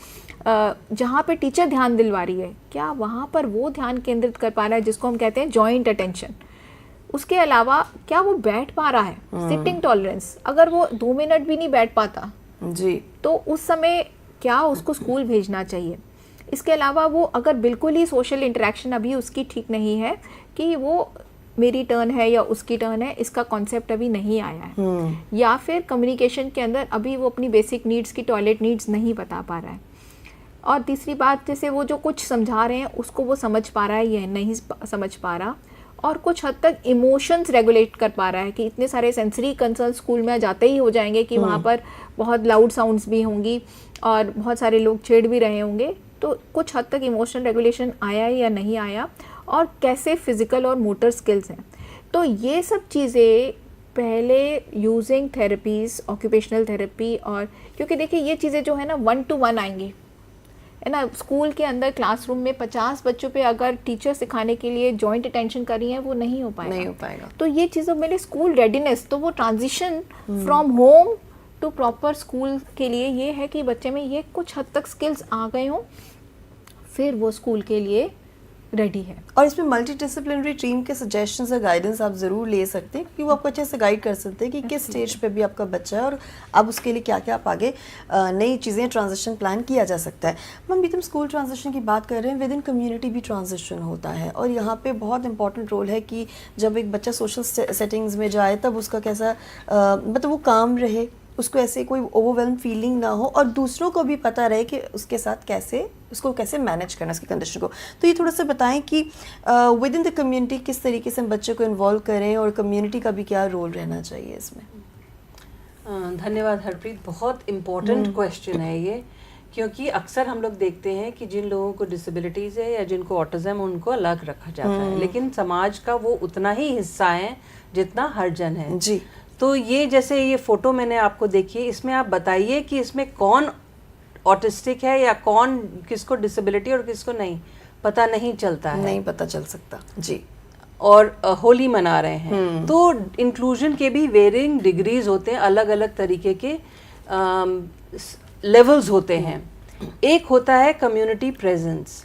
जहाँ पे टीचर ध्यान दिलवा रही है क्या वहाँ पर वो ध्यान केंद्रित कर पा रहा है, जिसको हम कहते हैं जॉइंट अटेंशन। उसके अलावा क्या वो बैठ पा रहा है, सिटिंग टॉलरेंस, अगर वो 2 मिनट भी नहीं बैठ पाता जी तो उस समय क्या उसको स्कूल भेजना चाहिए। इसके अलावा वो अगर बिल्कुल ही सोशल इंटरेक्शन अभी उसकी ठीक नहीं है कि वो मेरी टर्न है या उसकी टर्न है, इसका कॉन्सेप्ट अभी नहीं आया है, या फिर कम्युनिकेशन के अंदर अभी वो अपनी बेसिक नीड्स की टॉयलेट नीड्स नहीं बता पा रहा है। और तीसरी बात, जैसे वो जो कुछ समझा रहे हैं उसको वो समझ पा रहा है या नहीं समझ पा रहा, और कुछ हद तक इमोशंस रेगुलेट कर पा रहा है कि इतने सारे सेंसरी कंसर्न स्कूल में जाते ही हो जाएंगे कि वहाँ पर बहुत लाउड साउंड्स भी होंगी और बहुत सारे लोग छेड़ भी रहे होंगे, तो कुछ हद तक इमोशनल रेगुलेशन आया या नहीं आया, और कैसे फिजिकल और मोटर स्किल्स हैं। तो ये सब चीज़ें पहले यूजिंग थेरेपीज़, ऑक्यूपेशनल थेरेपी, और क्योंकि देखिए ये चीज़ें जो है ना 1 to 1 आएंगी, है ना, स्कूल के अंदर क्लासरूम में 50 बच्चों पे अगर टीचर सिखाने के लिए जॉइंट अटेंशन कर रही है, वो नहीं हो पाएगा। तो ये चीज़ों मेरे स्कूल रेडीनेस, तो वो transition from home to proper school के लिए ये है कि बच्चे में ये कुछ हद तक स्किल्स आ गए हों, फिर वो स्कूल के लिए रेडी है। और इसमें मल्टी डिसिप्लिनरी टीम के सजेशंस और गाइडेंस आप ज़रूर ले सकते हैं, क्योंकि वो आपको अच्छे से गाइड कर सकते हैं कि किस स्टेज पे भी आपका बच्चा है और अब उसके लिए क्या क्या आप आगे नई चीज़ें ट्रांजिशन प्लान किया जा सकता है। मैम, भी तुम स्कूल ट्रांजिशन की बात कर रहे हैं, विद इन कम्युनिटी भी ट्रांजिशन होता है और यहाँ पे बहुत इंपॉर्टेंट रोल है कि जब एक बच्चा सोशल सेटिंग्स में जाए तब उसका कैसा मतलब वो काम रहे, उसको ऐसे कोई ओवरवेलम फीलिंग ना हो और दूसरों को भी पता रहे कि उसके साथ उसको कैसे मैनेज करना उसकी कंडीशन को। तो ये थोड़ा सा बताएं कि विद इन द कम्युनिटी किस तरीके से हम बच्चे को इन्वॉल्व करें और कम्युनिटी का भी क्या रोल रहना चाहिए इसमें। धन्यवाद हरप्रीत, बहुत इम्पोर्टेंट क्वेश्चन है ये, क्योंकि अक्सर हम लोग देखते हैं कि जिन लोगों को डिसेबिलिटीज़ है या जिनको ऑटिज्म उनको अलग रखा जाता है, लेकिन समाज का वो उतना ही हिस्सा है जितना हर जन है जी। तो ये जैसे ये फोटो मैंने आपको देखी, इसमें आप बताइए कि इसमें कौन ऑटिस्टिक है या कौन, किसको डिसेबिलिटी और किसको नहीं, पता नहीं चलता है, नहीं पता चल सकता जी। और होली मना रहे हैं। तो इंक्लूजन के भी वेरिंग डिग्रीज होते हैं, अलग अलग तरीके के लेवल्स होते हैं। एक होता है कम्युनिटी प्रेजेंस।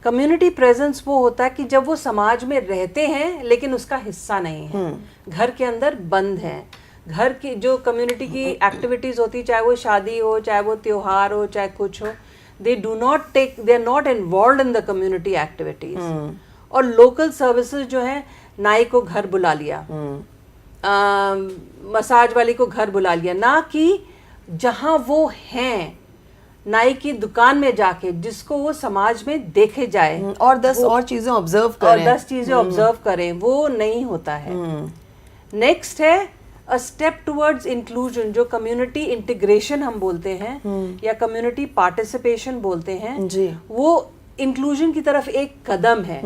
कम्युनिटी प्रेजेंस वो होता है कि जब वो समाज में रहते हैं लेकिन उसका हिस्सा नहीं है, घर के अंदर बंद है, घर की जो कम्युनिटी की एक्टिविटीज होती, चाहे वो शादी हो, चाहे वो त्योहार हो, चाहे कुछ हो, they are not involve in the community activities. और लोकल सर्विसेज जो है, नाई को घर बुला लिया, मसाज वाली को घर बुला लिया, ना कि जहां वो हैं नाई की दुकान में जाके जिसको वो समाज में देखे जाए और 10 और चीजें ऑब्जर्व करें, और 10 चीजें ऑब्जर्व करें, वो नहीं होता है। नेक्स्ट है अ स्टेप टुवर्ड्स इंक्लूजन, जो कम्युनिटी इंटीग्रेशन हम बोलते हैं या कम्युनिटी पार्टिसिपेशन बोलते हैं जी। वो इंक्लूजन की तरफ एक कदम है।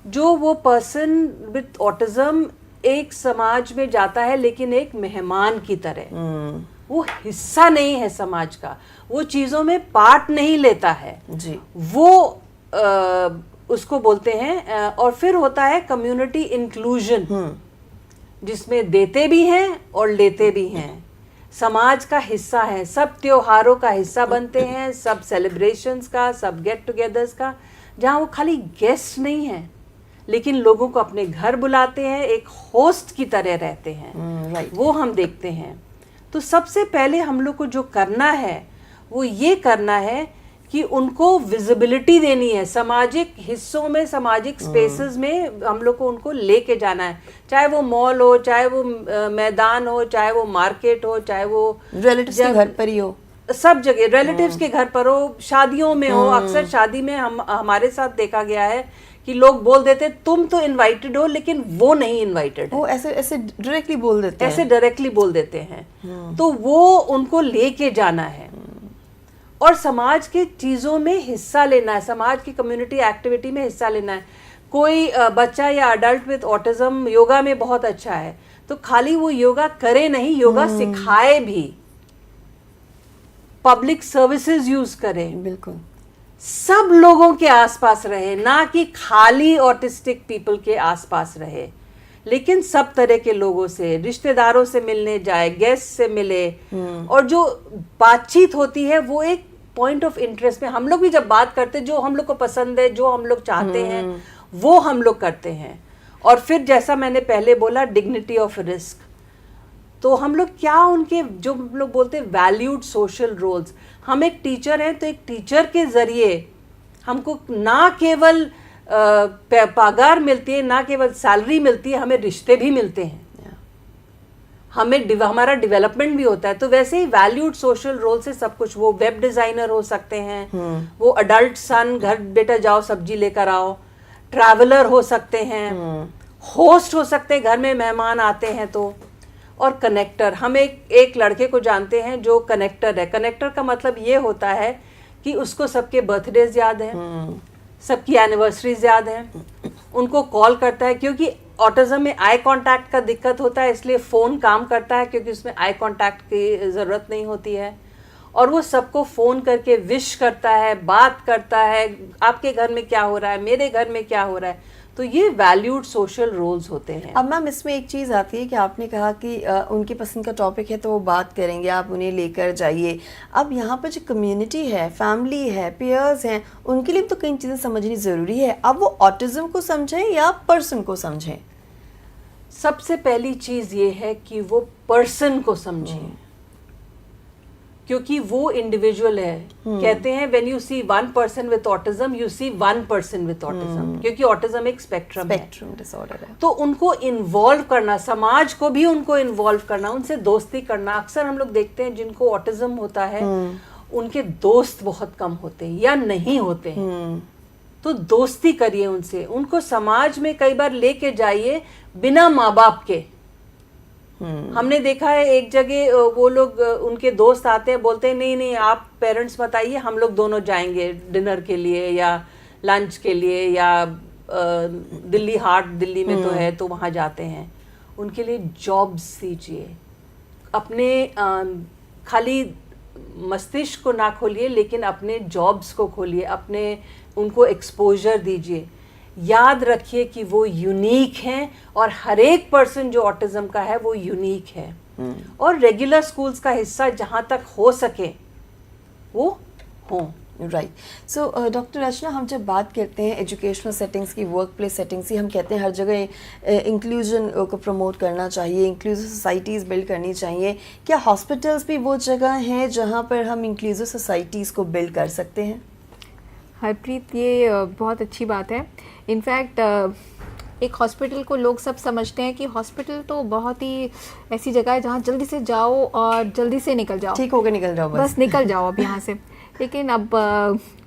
जो वो पर्सन विद ऑटिज्म एक समाज में जाता है लेकिन एक मेहमान की तरह, वो हिस्सा नहीं है समाज का, वो चीजों में पार्ट नहीं लेता है जी। वो उसको बोलते हैं। और फिर होता है कम्युनिटी इंक्लूजन, जिसमें देते भी हैं और लेते भी हैं, समाज का हिस्सा है, सब त्योहारों का हिस्सा बनते हैं, सब सेलिब्रेशंस का, सब गेट टुगेदर्स का, जहाँ वो खाली गेस्ट नहीं है लेकिन लोगों को अपने घर बुलाते हैं, एक होस्ट की तरह रहते हैं। वो हम देखते हैं। तो सबसे पहले हम लोग को जो करना है वो ये करना है कि उनको विजिबिलिटी देनी है, सामाजिक हिस्सों में, सामाजिक स्पेसेस में हम लोग को उनको लेके जाना है, चाहे वो मॉल हो, चाहे वो मैदान हो, चाहे वो मार्केट हो, चाहे वो रिलेटिव्स के घर पर ही हो, सब जगह रिलेटिव्स के घर पर हो, शादियों में हो। अक्सर शादी में हमारे साथ देखा गया है कि लोग बोल देते तुम तो इनवाइटेड हो, लेकिन वो नहीं इनवाइटेड है, वो ऐसे डायरेक्टली बोल देते हैं, ऐसे डायरेक्टली बोल देते हैं। तो वो उनको लेके जाना है और समाज के चीजों में हिस्सा लेना है, समाज की कम्युनिटी एक्टिविटी में हिस्सा लेना है। कोई बच्चा या अडल्ट विद ऑटिज्म योगा में बहुत अच्छा है, तो खाली वो योगा करे नहीं, योगा सिखाए भी, पब्लिक सर्विसेज यूज करे, बिल्कुल सब लोगों के आसपास रहे, ना कि खाली ऑटिस्टिक पीपल के आसपास रहे, लेकिन सब तरह के लोगों से, रिश्तेदारों से मिलने जाए, गेस्ट से मिले, और जो बातचीत होती है वो एक पॉइंट ऑफ इंटरेस्ट में हम लोग भी जब बात करते हैं, जो हम लोग को पसंद है, जो हम लोग चाहते हैं, वो हम लोग करते हैं। और फिर जैसा मैंने पहले बोला, डिग्निटी ऑफ रिस्क, तो हम लोग क्या उनके जो हम लोग बोलते हैं वैल्यूड सोशल रोल्स, हम एक टीचर हैं तो एक टीचर के जरिए हमको ना केवल पगार मिलती है, ना केवल सैलरी मिलती है, हमें रिश्ते भी मिलते हैं, हमारा डेवलपमेंट भी होता है। तो वैसे ही वैल्यूड सोशल रोल से सब कुछ, वो वेब डिजाइनर हो सकते हैं, वो अडल्ट सन, घर बेटा जाओ सब्जी लेकर आओ, ट्रैवलर हो सकते हैं, होस्ट हो सकते हैं, घर में मेहमान आते हैं तो, और कनेक्टर। हम एक लड़के को जानते हैं जो कनेक्टर है। कनेक्टर का मतलब ये होता है कि उसको सबके बर्थडेज याद है, सबकी एनिवर्सरीज याद है, उनको कॉल करता है, क्योंकि ऑटिज्म में आई कांटेक्ट का दिक्कत होता है, इसलिए फ़ोन काम करता है, क्योंकि उसमें आई कांटेक्ट की ज़रूरत नहीं होती है। और वो सबको फ़ोन करके विश करता है, बात करता है, आपके घर में क्या हो रहा है, मेरे घर में क्या हो रहा है। तो ये वैल्यूड सोशल रोल्स होते हैं। अब मैम इसमें एक चीज़ आती है कि आपने कहा कि उनकी पसंद का टॉपिक है तो वो बात करेंगे, आप उन्हें लेकर जाइए। अब यहाँ पर जो कम्युनिटी है, फैमिली है, पेयर्स हैं, उनके लिए तो कई चीज़ें समझनी ज़रूरी है। अब वो ऑटिज़म को समझें या पर्सन को समझें? सबसे पहली चीज़ ये है कि वो पर्सन को समझें, क्योंकि वो इंडिविजुअल है। कहते हैं when you see one person with autism you see one person with autism, क्योंकि ऑटिज्म एक स्पेक्ट्रम डिसऑर्डर है। तो उनको इन्वॉल्व करना, समाज को भी उनको इन्वॉल्व करना, उनसे दोस्ती करना। अक्सर हम लोग देखते हैं जिनको ऑटिज्म होता है उनके दोस्त बहुत कम होते हैं या नहीं होते हैं। तो दोस्ती करिए उनसे, उनको समाज में कई बार लेके जाइए बिना माँ बाप के। हमने देखा है एक जगह वो लोग, उनके दोस्त आते हैं, बोलते हैं नहीं नहीं आप पेरेंट्स बताइए, हम लोग दोनों जाएंगे डिनर के लिए या लंच के लिए, या दिल्ली हाट, दिल्ली में तो है तो वहाँ जाते हैं। उनके लिए जॉब्स दीजिए, अपने खाली मस्तिष्क को ना खोलिए लेकिन अपने जॉब्स को खोलिए, अपने उनको एक्सपोजर दीजिए। याद रखिए कि वो यूनिक हैं और हर एक पर्सन जो ऑटिज्म का है वो यूनिक है। और रेगुलर स्कूल्स का हिस्सा जहाँ तक हो सके वो हों। राइट। सो डॉक्टर रचना, हम जब बात करते हैं एजुकेशनल सेटिंग्स की, वर्क प्लेस सेटिंग्स की, हम कहते हैं हर जगह इंक्लूजन को प्रमोट करना चाहिए, इंक्लूसिव सोसाइटीज़ बिल्ड करनी चाहिए। क्या हॉस्पिटल्स भी वो जगह हैं जहाँ पर हम इंक्लूसिव सोसाइटीज़ को बिल्ड कर सकते हैं? हरप्रीत, ये बहुत अच्छी बात है। इनफैक्ट एक हॉस्पिटल को लोग सब समझते हैं कि हॉस्पिटल तो बहुत ही ऐसी जगह है जहाँ जल्दी से जाओ और जल्दी से निकल जाओ, ठीक होकर निकल जाओ, बस निकल जाओ अब यहाँ से। लेकिन अब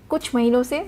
कुछ महीनों से,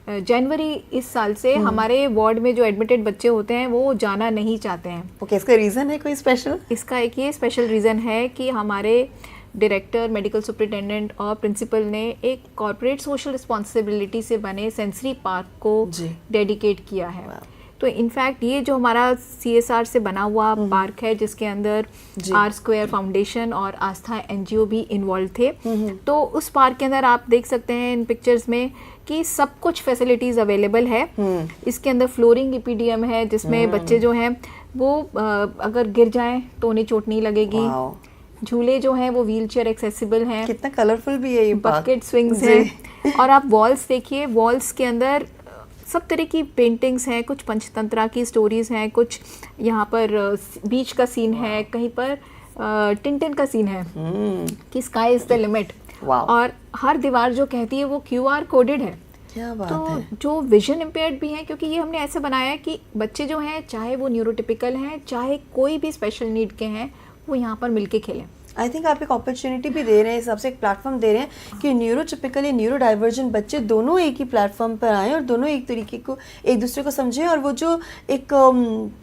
जनवरी इस साल से हमारे वार्ड में जो एडमिटेड बच्चे होते हैं वो जाना नहीं चाहते हैं। ओके, इसका रीज़न है कोई स्पेशल? इसका एक ये स्पेशल रीज़न है कि हमारे डायरेक्टर, मेडिकल सुपरिटेंडेंट और प्रिंसिपल ने एक कॉर्पोरेट सोशल रिस्पॉन्सिबिलिटी से बने सेंसरी पार्क को डेडिकेट किया है। तो इनफैक्ट ये जो हमारा CSR से बना हुआ पार्क है, जिसके अंदर R² फाउंडेशन और आस्था NGO भी इन्वॉल्व थे, तो उस पार्क के अंदर आप देख सकते हैं इन पिक्चर्स में कि सब कुछ फैसिलिटीज़ अवेलेबल है। इसके अंदर फ्लोरिंग EPDM है, जिसमें बच्चे जो हैं वो अगर गिर जाएं तो उन्हें चोट नहीं लगेगी। झूले जो हैं वो व्हीलचेयर एक्सेसिबल हैं। कितना कलरफुल भी है ये पार्क। बकेट स्विंग्स हैं। और आप वॉल्स देखिए, वॉल्स के अंदर सब तरह की पेंटिंग्स हैं, कुछ पंचतंत्रा की स्टोरीज हैं, कुछ यहाँ पर बीच का सीन है, कहीं पर टिंटिन का सीन है कि स्काई इज द लिमिट। और हर दीवार जो कहती है वो QR कोडेड है। क्या बात तो है। जो विजन इम्पेयर्ड भी हैं, क्योंकि ये हमने ऐसे बनाया है कि बच्चे जो हैं, चाहे वो न्यूरोटिपिकल हैं, चाहे कोई भी स्पेशल नीड के हैं, वो यहाँ पर मिलके खेलें। आई थिंक आप एक अपॉर्चुनिटी भी दे रहे हैं, इस हिसाब से एक प्लेटफॉर्म दे रहे हैं कि न्यूरोटिपिकल या न्यूरो डाइवर्जेंट बच्चे दोनों एक ही प्लेटफॉर्म पर आएँ और दोनों एक तरीके को, एक दूसरे को समझें। और वो जो एक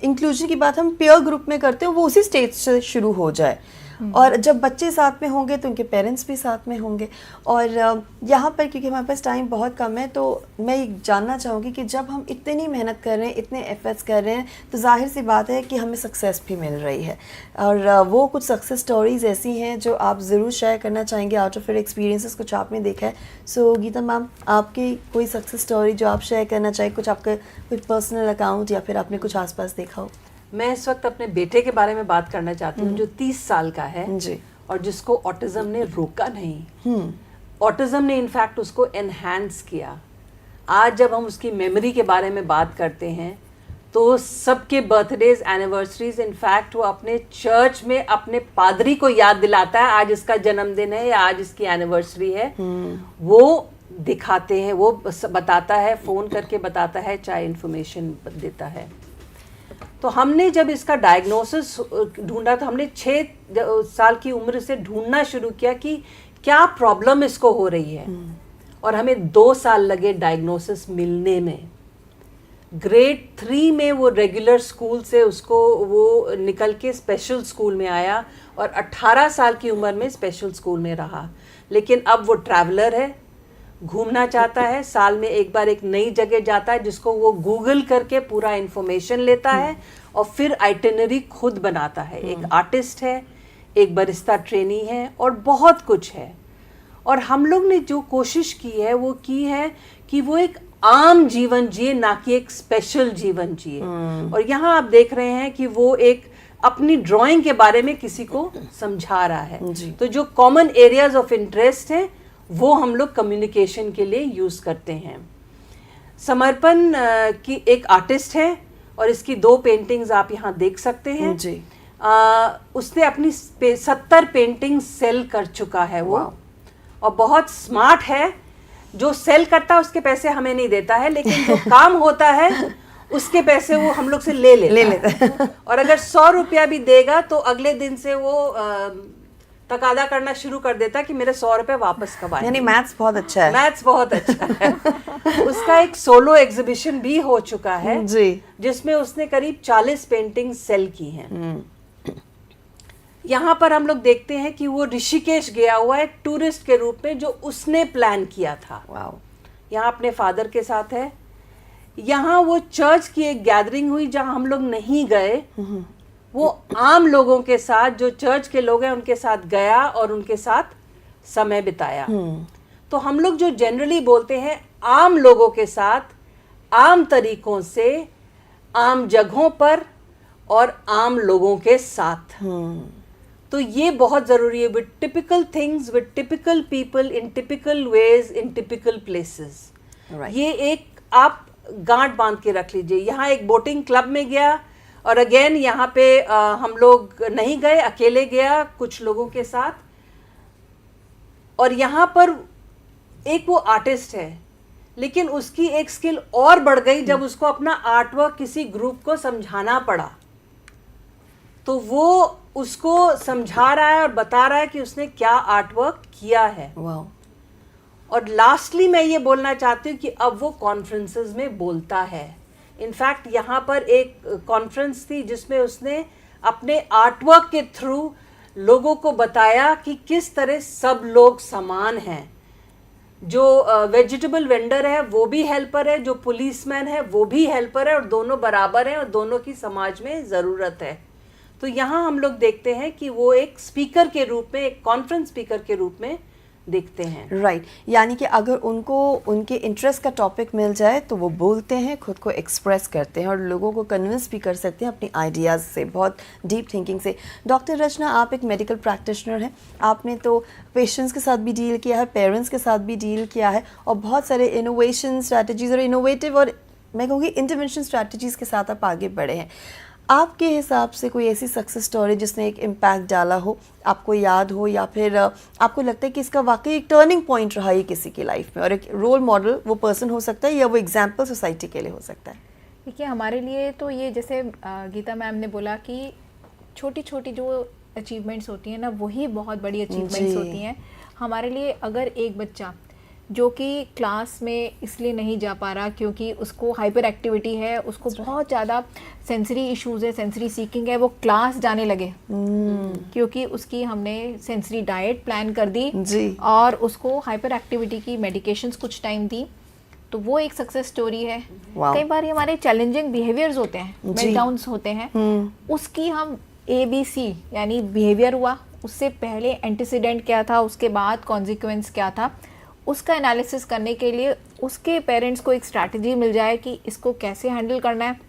इंक्लूजन की बात हम पेयर ग्रुप में करते हैं वो उसी स्टेज से शुरू हो जाए। और जब बच्चे साथ में होंगे तो उनके पेरेंट्स भी साथ में होंगे। और यहाँ पर क्योंकि हमारे पास टाइम बहुत कम है, तो मैं ये जानना चाहूँगी कि जब हम इतनी मेहनत कर रहे हैं, इतने एफर्ट्स कर रहे हैं, तो जाहिर सी बात है कि हमें सक्सेस भी मिल रही है। और वो कुछ सक्सेस स्टोरीज़ ऐसी हैं जो आप ज़रूर शेयर करना चाहेंगे आउट ऑफ योर एक्सपीरियंसेस, कुछ आपने देखा है। सो गीता मैम, आपकी कोई सक्सेस स्टोरी जो आप शेयर करना चाहें, कुछ आपका कुछ पर्सनल अकाउंट या फिर आपने कुछ आसपास देखा हो? मैं इस वक्त अपने बेटे के बारे में बात करना चाहती हूँ जो 30 साल का है जी। और जिसको ऑटिज्म ने रोका नहीं। ऑटिज्म ने इनफैक्ट उसको एनहांस किया। आज जब हम उसकी मेमोरी के बारे में बात करते हैं तो सबके बर्थडेज, एनिवर्सरीज, इनफैक्ट वो अपने चर्च में अपने पादरी को याद दिलाता है आज इसका जन्मदिन है या आज इसकी एनिवर्सरी है। वो दिखाते हैं, वो बताता है, फ़ोन करके बताता है, चाहे इन्फॉर्मेशन देता है। तो हमने जब इसका डायग्नोसिस ढूंढा तो हमने 6 साल की उम्र से ढूंढना शुरू किया कि क्या प्रॉब्लम इसको हो रही है। और हमें 2 साल लगे डायग्नोसिस मिलने में। ग्रेड 3 में वो रेगुलर स्कूल से उसको वो निकल के स्पेशल स्कूल में आया और 18 साल की उम्र में स्पेशल स्कूल में रहा। लेकिन अब वो ट्रैवलर है, घूमना चाहता है, साल में एक बार एक नई जगह जाता है जिसको वो गूगल करके पूरा इन्फॉर्मेशन लेता है और फिर आइटिनरी खुद बनाता है। एक आर्टिस्ट है, एक बरिस्ता ट्रेनी है और बहुत कुछ है। और हम लोग ने जो कोशिश की है वो की है कि वो एक आम जीवन जिए, ना कि एक स्पेशल जीवन जिए। और यहाँ आप देख रहे हैं कि वो एक अपनी ड्राइंग के बारे में किसी को समझा रहा है। तो जो कॉमन एरियाज ऑफ इंटरेस्ट है वो हम लोग कम्युनिकेशन के लिए यूज करते हैं। समर्पण की एक आर्टिस्ट है और इसकी 2 पेंटिंग्स आप यहाँ देख सकते हैं जी। उसने अपनी 70 पेंटिंग सेल कर चुका है वो, और बहुत स्मार्ट है। जो सेल करता है उसके पैसे हमें नहीं देता है, लेकिन जो काम होता है उसके पैसे वो हम लोग से ले लेता है। और अगर 100 रुपया भी देगा तो अगले दिन से वो तकादा करना शुरू कर देता कि मेरे 100 रुपए वापस कब आए। यानी मैथ्स बहुत अच्छा है। मैथ्स बहुत अच्छा है। उसका एक सोलो एग्जीबिशन भी हो चुका है जी, जिसमें उसने करीब 40 पेंटिंग सेल की हैं। यहाँ पर हम लोग देखते हैं कि वो ऋषिकेश गया हुआ है टूरिस्ट के रूप में, जो उसने प्लान किया था। वाओ। यहाँ अपने फादर के साथ है। यहाँ वो चर्च की एक गैदरिंग हुई जहाँ हम लोग नहीं गए, वो आम लोगों के साथ, जो चर्च के लोग हैं उनके साथ गया और उनके साथ समय बिताया। तो हम लोग जो जनरली बोलते हैं आम लोगों के साथ, आम तरीकों से, आम जगहों पर और आम लोगों के साथ, तो ये बहुत जरूरी है। With typical things, with typical people, in typical ways, in typical places. ये एक आप गांठ बांध के रख लीजिए। यहाँ एक बोटिंग क्लब में गया और अगेन यहाँ पे हम लोग नहीं गए, अकेले गया कुछ लोगों के साथ। और यहाँ पर एक वो आर्टिस्ट है, लेकिन उसकी एक स्किल और बढ़ गई जब उसको अपना आर्टवर्क किसी ग्रुप को समझाना पड़ा। तो वो उसको समझा रहा है और बता रहा है कि उसने क्या आर्टवर्क किया है। वाओ। और लास्टली मैं ये बोलना चाहती हूँ कि अब वो कॉन्फ्रेंसेस में बोलता है। इनफैक्ट यहाँ पर एक कॉन्फ्रेंस थी जिसमें उसने अपने आर्टवर्क के थ्रू लोगों को बताया कि किस तरह सब लोग समान हैं। जो वेजिटेबल वेंडर है वो भी हेल्पर है, जो पुलिसमैन है वो भी हेल्पर है, और दोनों बराबर हैं और दोनों की समाज में ज़रूरत है। तो यहाँ हम लोग देखते हैं कि वो एक स्पीकर के रूप में, एक कॉन्फ्रेंस स्पीकर के रूप में देखते हैं। राइट, यानी कि अगर उनको उनके इंटरेस्ट का टॉपिक मिल जाए तो वो बोलते हैं, खुद को एक्सप्रेस करते हैं और लोगों को कन्विंस भी कर सकते हैं अपनी आइडियाज़ से, बहुत डीप थिंकिंग से। डॉक्टर रचना, आप एक मेडिकल प्रैक्टिशनर हैं, आपने तो पेशेंट्स के साथ भी डील किया है, पेरेंट्स के साथ भी डील किया है, और बहुत सारे इनोवेशन स्ट्रैटेजीज़ और इनोवेटिव और मैं कहूँगी इंटरवेंशन स्ट्रैटेजीज़ के साथ आप आगे बढ़े हैं। आपके हिसाब से कोई ऐसी सक्सेस स्टोरी जिसने एक इम्पैक्ट डाला हो, आपको याद हो, या फिर आपको लगता है कि इसका वाकई एक टर्निंग पॉइंट रहा है किसी की लाइफ में, और एक रोल मॉडल वो पर्सन हो सकता है या वो एग्जाम्पल सोसाइटी के लिए हो सकता है? देखिए, हमारे लिए तो ये जैसे गीता मैम ने बोला कि छोटी छोटी जो अचीवमेंट्स होती हैं ना, वही बहुत बड़ी अचीवमेंट्स होती हैं हमारे लिए। अगर एक बच्चा जो कि क्लास में इसलिए नहीं जा पा रहा क्योंकि उसको हाइपर एक्टिविटी है, उसको बहुत ज़्यादा सेंसरी इश्यूज़ है, सेंसरी सीकिंग है, वो क्लास जाने लगे क्योंकि उसकी हमने सेंसरी डाइट प्लान कर दी जी, और उसको हाइपर एक्टिविटी की मेडिकेशंस कुछ टाइम दी, तो वो एक सक्सेस स्टोरी है। कई बार हमारे चैलेंजिंग बिहेवियर्स होते हैं, मेल्टडाउन्स होते हैं, उसकी हम ABC यानी बिहेवियर हुआ, उससे पहले एंटीसीडेंट क्या था, उसके बाद कॉन्सिक्वेंस क्या था, उसका एनालिसिस करने के लिए उसके पेरेंट्स को एक स्ट्रैटेजी मिल जाए कि इसको कैसे हैंडल करना है,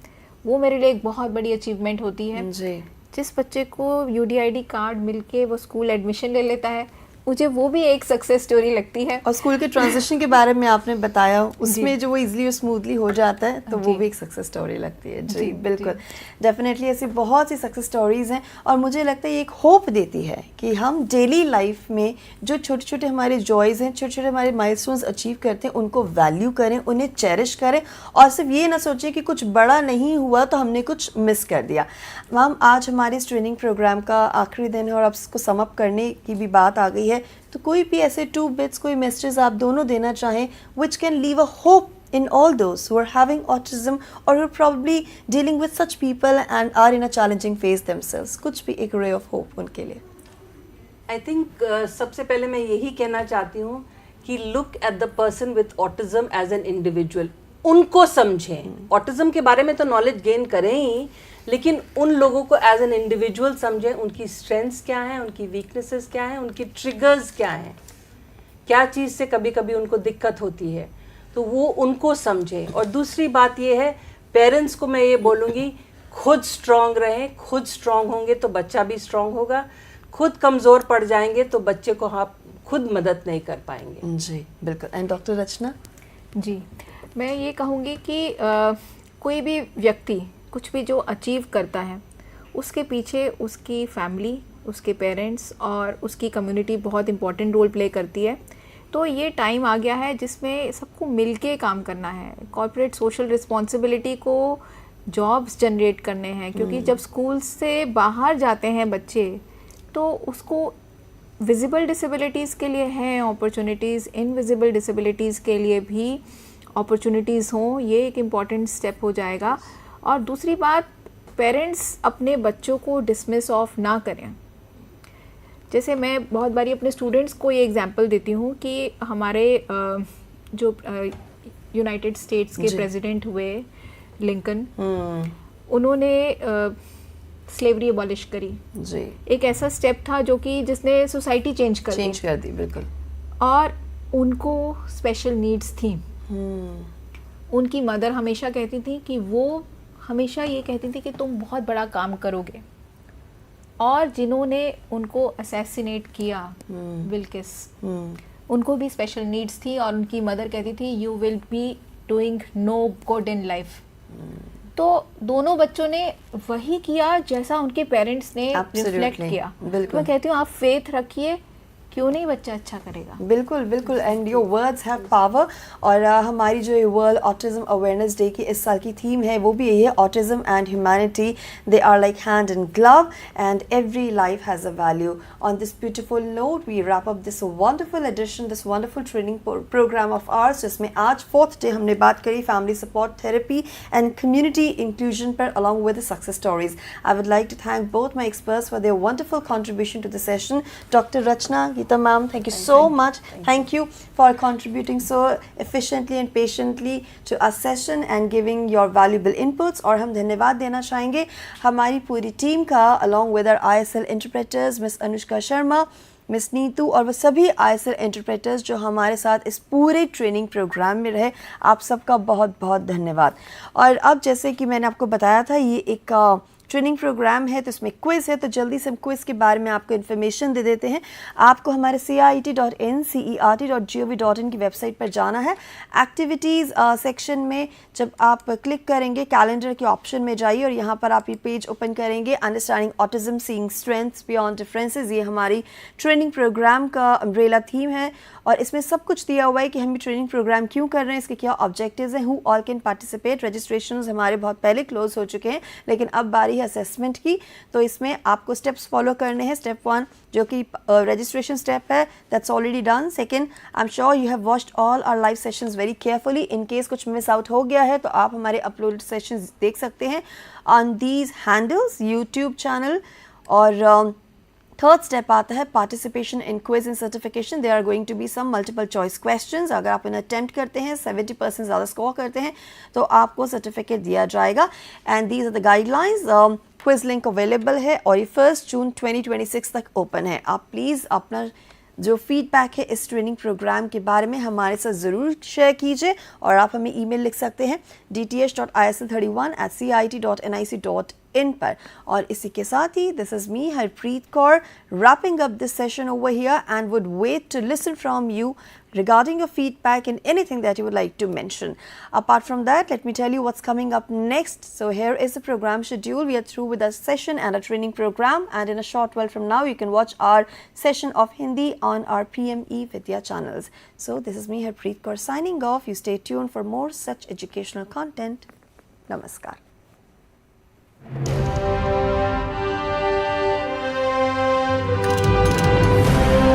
वो मेरे लिए एक बहुत बड़ी अचीवमेंट होती है। जी। जिस बच्चे को UDID कार्ड मिलके वो स्कूल एडमिशन ले लेता है, मुझे वो भी एक सक्सेस स्टोरी लगती है। और स्कूल के ट्रांजिशन के बारे में आपने बताया, उसमें जो वो इजीली और स्मूथली हो जाता है, तो वो भी एक सक्सेस स्टोरी लगती है। जी, बिल्कुल, डेफिनेटली ऐसी बहुत सी सक्सेस स्टोरीज़ हैं, और मुझे लगता है ये एक होप देती है कि हम डेली लाइफ में जो छोटे छोटे हमारे जॉयज़ हैं, छोटे छोटे हमारे माइलस्टोन्स अचीव करते हैं, उनको वैल्यू करें, उन्हें चेरिश करें, और सिर्फ ये ना सोचें कि कुछ बड़ा नहीं हुआ तो हमने कुछ मिस कर दिया। मैम, आज हमारे इस ट्रेनिंग प्रोग्राम का आखिरी दिन है और अब इसको सम अप करने की भी बात आ गई है, तो कोई भी ऐसे 2 बिट्स, कोई मैसेजेस आप दोनों देना चाहें which can leave a hope in all those who are having autism or who are probably dealing with such people and are in a challenging phase themselves, कुछ भी एक ray of hope उनके लिए? I think सबसे पहले मैं यही कहना चाहती हूँ कि look at the person with autism as an individual, उनको समझें। ऑटिज्म के बारे में तो नॉलेज गेन करें ही, लेकिन उन लोगों को एज एन इंडिविजुअल समझें, उनकी स्ट्रेंथ्स क्या हैं, उनकी वीकनेसेस क्या हैं, उनकी ट्रिगर्स क्या हैं। क्या चीज़ से कभी कभी उनको दिक्कत होती है, तो वो उनको समझें। और दूसरी बात ये है, पेरेंट्स को मैं ये बोलूँगी, खुद स्ट्रांग रहें। खुद स्ट्रांग होंगे तो बच्चा भी स्ट्रांग होगा, खुद कमज़ोर पड़ जाएंगे तो बच्चे को आप खुद मदद नहीं कर पाएंगे। जी बिल्कुल। एंड डॉक्टर रचना? जी, मैं ये कहूँगी कि कोई भी व्यक्ति कुछ भी जो अचीव करता है, उसके पीछे उसकी फैमिली, उसके पेरेंट्स और उसकी कम्युनिटी बहुत इम्पोर्टेंट रोल प्ले करती है। तो ये टाइम आ गया है जिसमें सबको मिलके काम करना है। कॉर्पोरेट सोशल रिस्पॉन्सिबिलिटी को जॉब्स जनरेट करने हैं, क्योंकि जब स्कूल से बाहर जाते हैं बच्चे तो उसको विजिबल डिसेबिलिटीज़ के लिए हैं अपॉर्चुनिटीज़, इनविजिबल डिसेबिलिटीज़ के लिए भी अपॉर्चुनिटीज़ हों, ये एक इम्पॉर्टेंट स्टेप हो जाएगा। और दूसरी बात, पेरेंट्स अपने बच्चों को डिसमिस ऑफ ना करें। जैसे मैं बहुत बारी अपने स्टूडेंट्स को ये एग्जांपल देती हूँ कि हमारे जो यूनाइटेड स्टेट्स के प्रेसिडेंट हुए लिंकन, उन्होंने स्लेवरी अबॉलिश करी। जी, एक ऐसा स्टेप था जो कि जिसने सोसाइटी चेंज कर दी। बिल्कुल। और उनको स्पेशल नीड्स थी। उनकी मदर हमेशा कहती थी कि वो हमेशा ये कहती थी कि तुम बहुत बड़ा काम करोगे। और जिन्होंने उनको असैसिनेट किया, विल्किस, उनको भी स्पेशल नीड्स थी और उनकी मदर कहती थी you will be doing no good in life. तो दोनों बच्चों ने वही किया जैसा उनके पेरेंट्स ने रिफ्लेक्ट किया। मैं कहती हूँ आप फेथ रखिए, क्यों नहीं बच्चा अच्छा करेगा। बिल्कुल बिल्कुल। And your words have power. और हमारी जो वर्ल्ड ऑटिज्म अवेयरनेस डे की इस साल की थीम है वो भी यही है, autism and humanity, they are like hand in glove and every life has a value. On this beautiful note we wrap up this wonderful edition, this wonderful training programme of ours, जिसमें आज 4th day हमने बात करी family support therapy and community inclusion पर, along with the success stories. I would like to thank both my experts for their wonderful contribution to the session. Doctor Rachna, Geeta ma'am, thank you so much. Thank you for contributing so efficiently and patiently to our session and giving your valuable inputs. और हम धन्यवाद देना चाहेंगे हमारी पूरी team का, along with our ISL interpreters, Miss Anushka Sharma, miss Neetu और वो सभी ISL इंटरप्रेटर्स जो हमारे साथ इस पूरे ट्रेनिंग प्रोग्राम में रहे। आप सबका बहुत बहुत धन्यवाद। और अब जैसे कि मैंने आपको बताया था, ये एक ट्रेनिंग प्रोग्राम है तो इसमें क्विज़ है, तो जल्दी से हम क्विज़ के बारे में आपको इन्फॉर्मेशन दे देते हैं। आपको हमारे CIET.in CERT.gov.in की वेबसाइट पर जाना है। एक्टिविटीज़ सेक्शन में जब आप क्लिक करेंगे, कैलेंडर के ऑप्शन में जाइए और यहाँ पर आप ये पेज ओपन करेंगे, understanding autism seeing strengths beyond differences. ये हमारी ट्रेनिंग प्रोग्राम का अम्ब्रेला थीम है और इसमें सब कुछ दिया हुआ है कि हम ये ट्रेनिंग प्रोग्राम क्यों कर रहे हैं, इसके क्या ऑब्जेक्टिव्स हैं, who all can participate. Registration हमारे बहुत पहले क्लोज हो चुके हैं, लेकिन अब बारी है असेसमेंट की। तो इसमें आपको स्टेप्स फॉलो करने हैं। स्टेप 1 जो कि रजिस्ट्रेशन स्टेप है, that's already done. Second, I am sure you have watched all our live sessions very carefully. In case कुछ मिस आउट हो गया है तो आप हमारे अपलोडेड सेशंस देख सकते हैं on these handles YouTube channel. और थर्ड स्टेप आता है participation in quiz and certification. There are going to be some multiple choice questions. अगर आप इन्हें अटेम्प्ट करते हैं, 70% ज़्यादा स्कोर करते हैं, तो आपको सर्टिफिकेट दिया जाएगा। And these are the guidelines. Quiz link available है और ये 1 जून 2026 तक ओपन है। आप प्लीज़ अपना जो फीडबैक है इस ट्रेनिंग प्रोग्राम के बारे में हमारे साथ ज़रूर शेयर कीजिए और आप हमें ईमेल लिख सकते हैं dth.isl31@cit.nic.in पर। और इसी के साथ ही this is me Harpreet Kaur wrapping up this session over here and would wait to listen from you regarding your feedback and anything that you would like to mention. Apart from that, let me tell you what's coming up next. So here is the program schedule. We are through with our session and our training program, and in a short while from now you can watch our session of Hindi on our PME Vidya channels. So this is me Harpreet Kaur signing off. You stay tuned for more such educational content. Namaskar.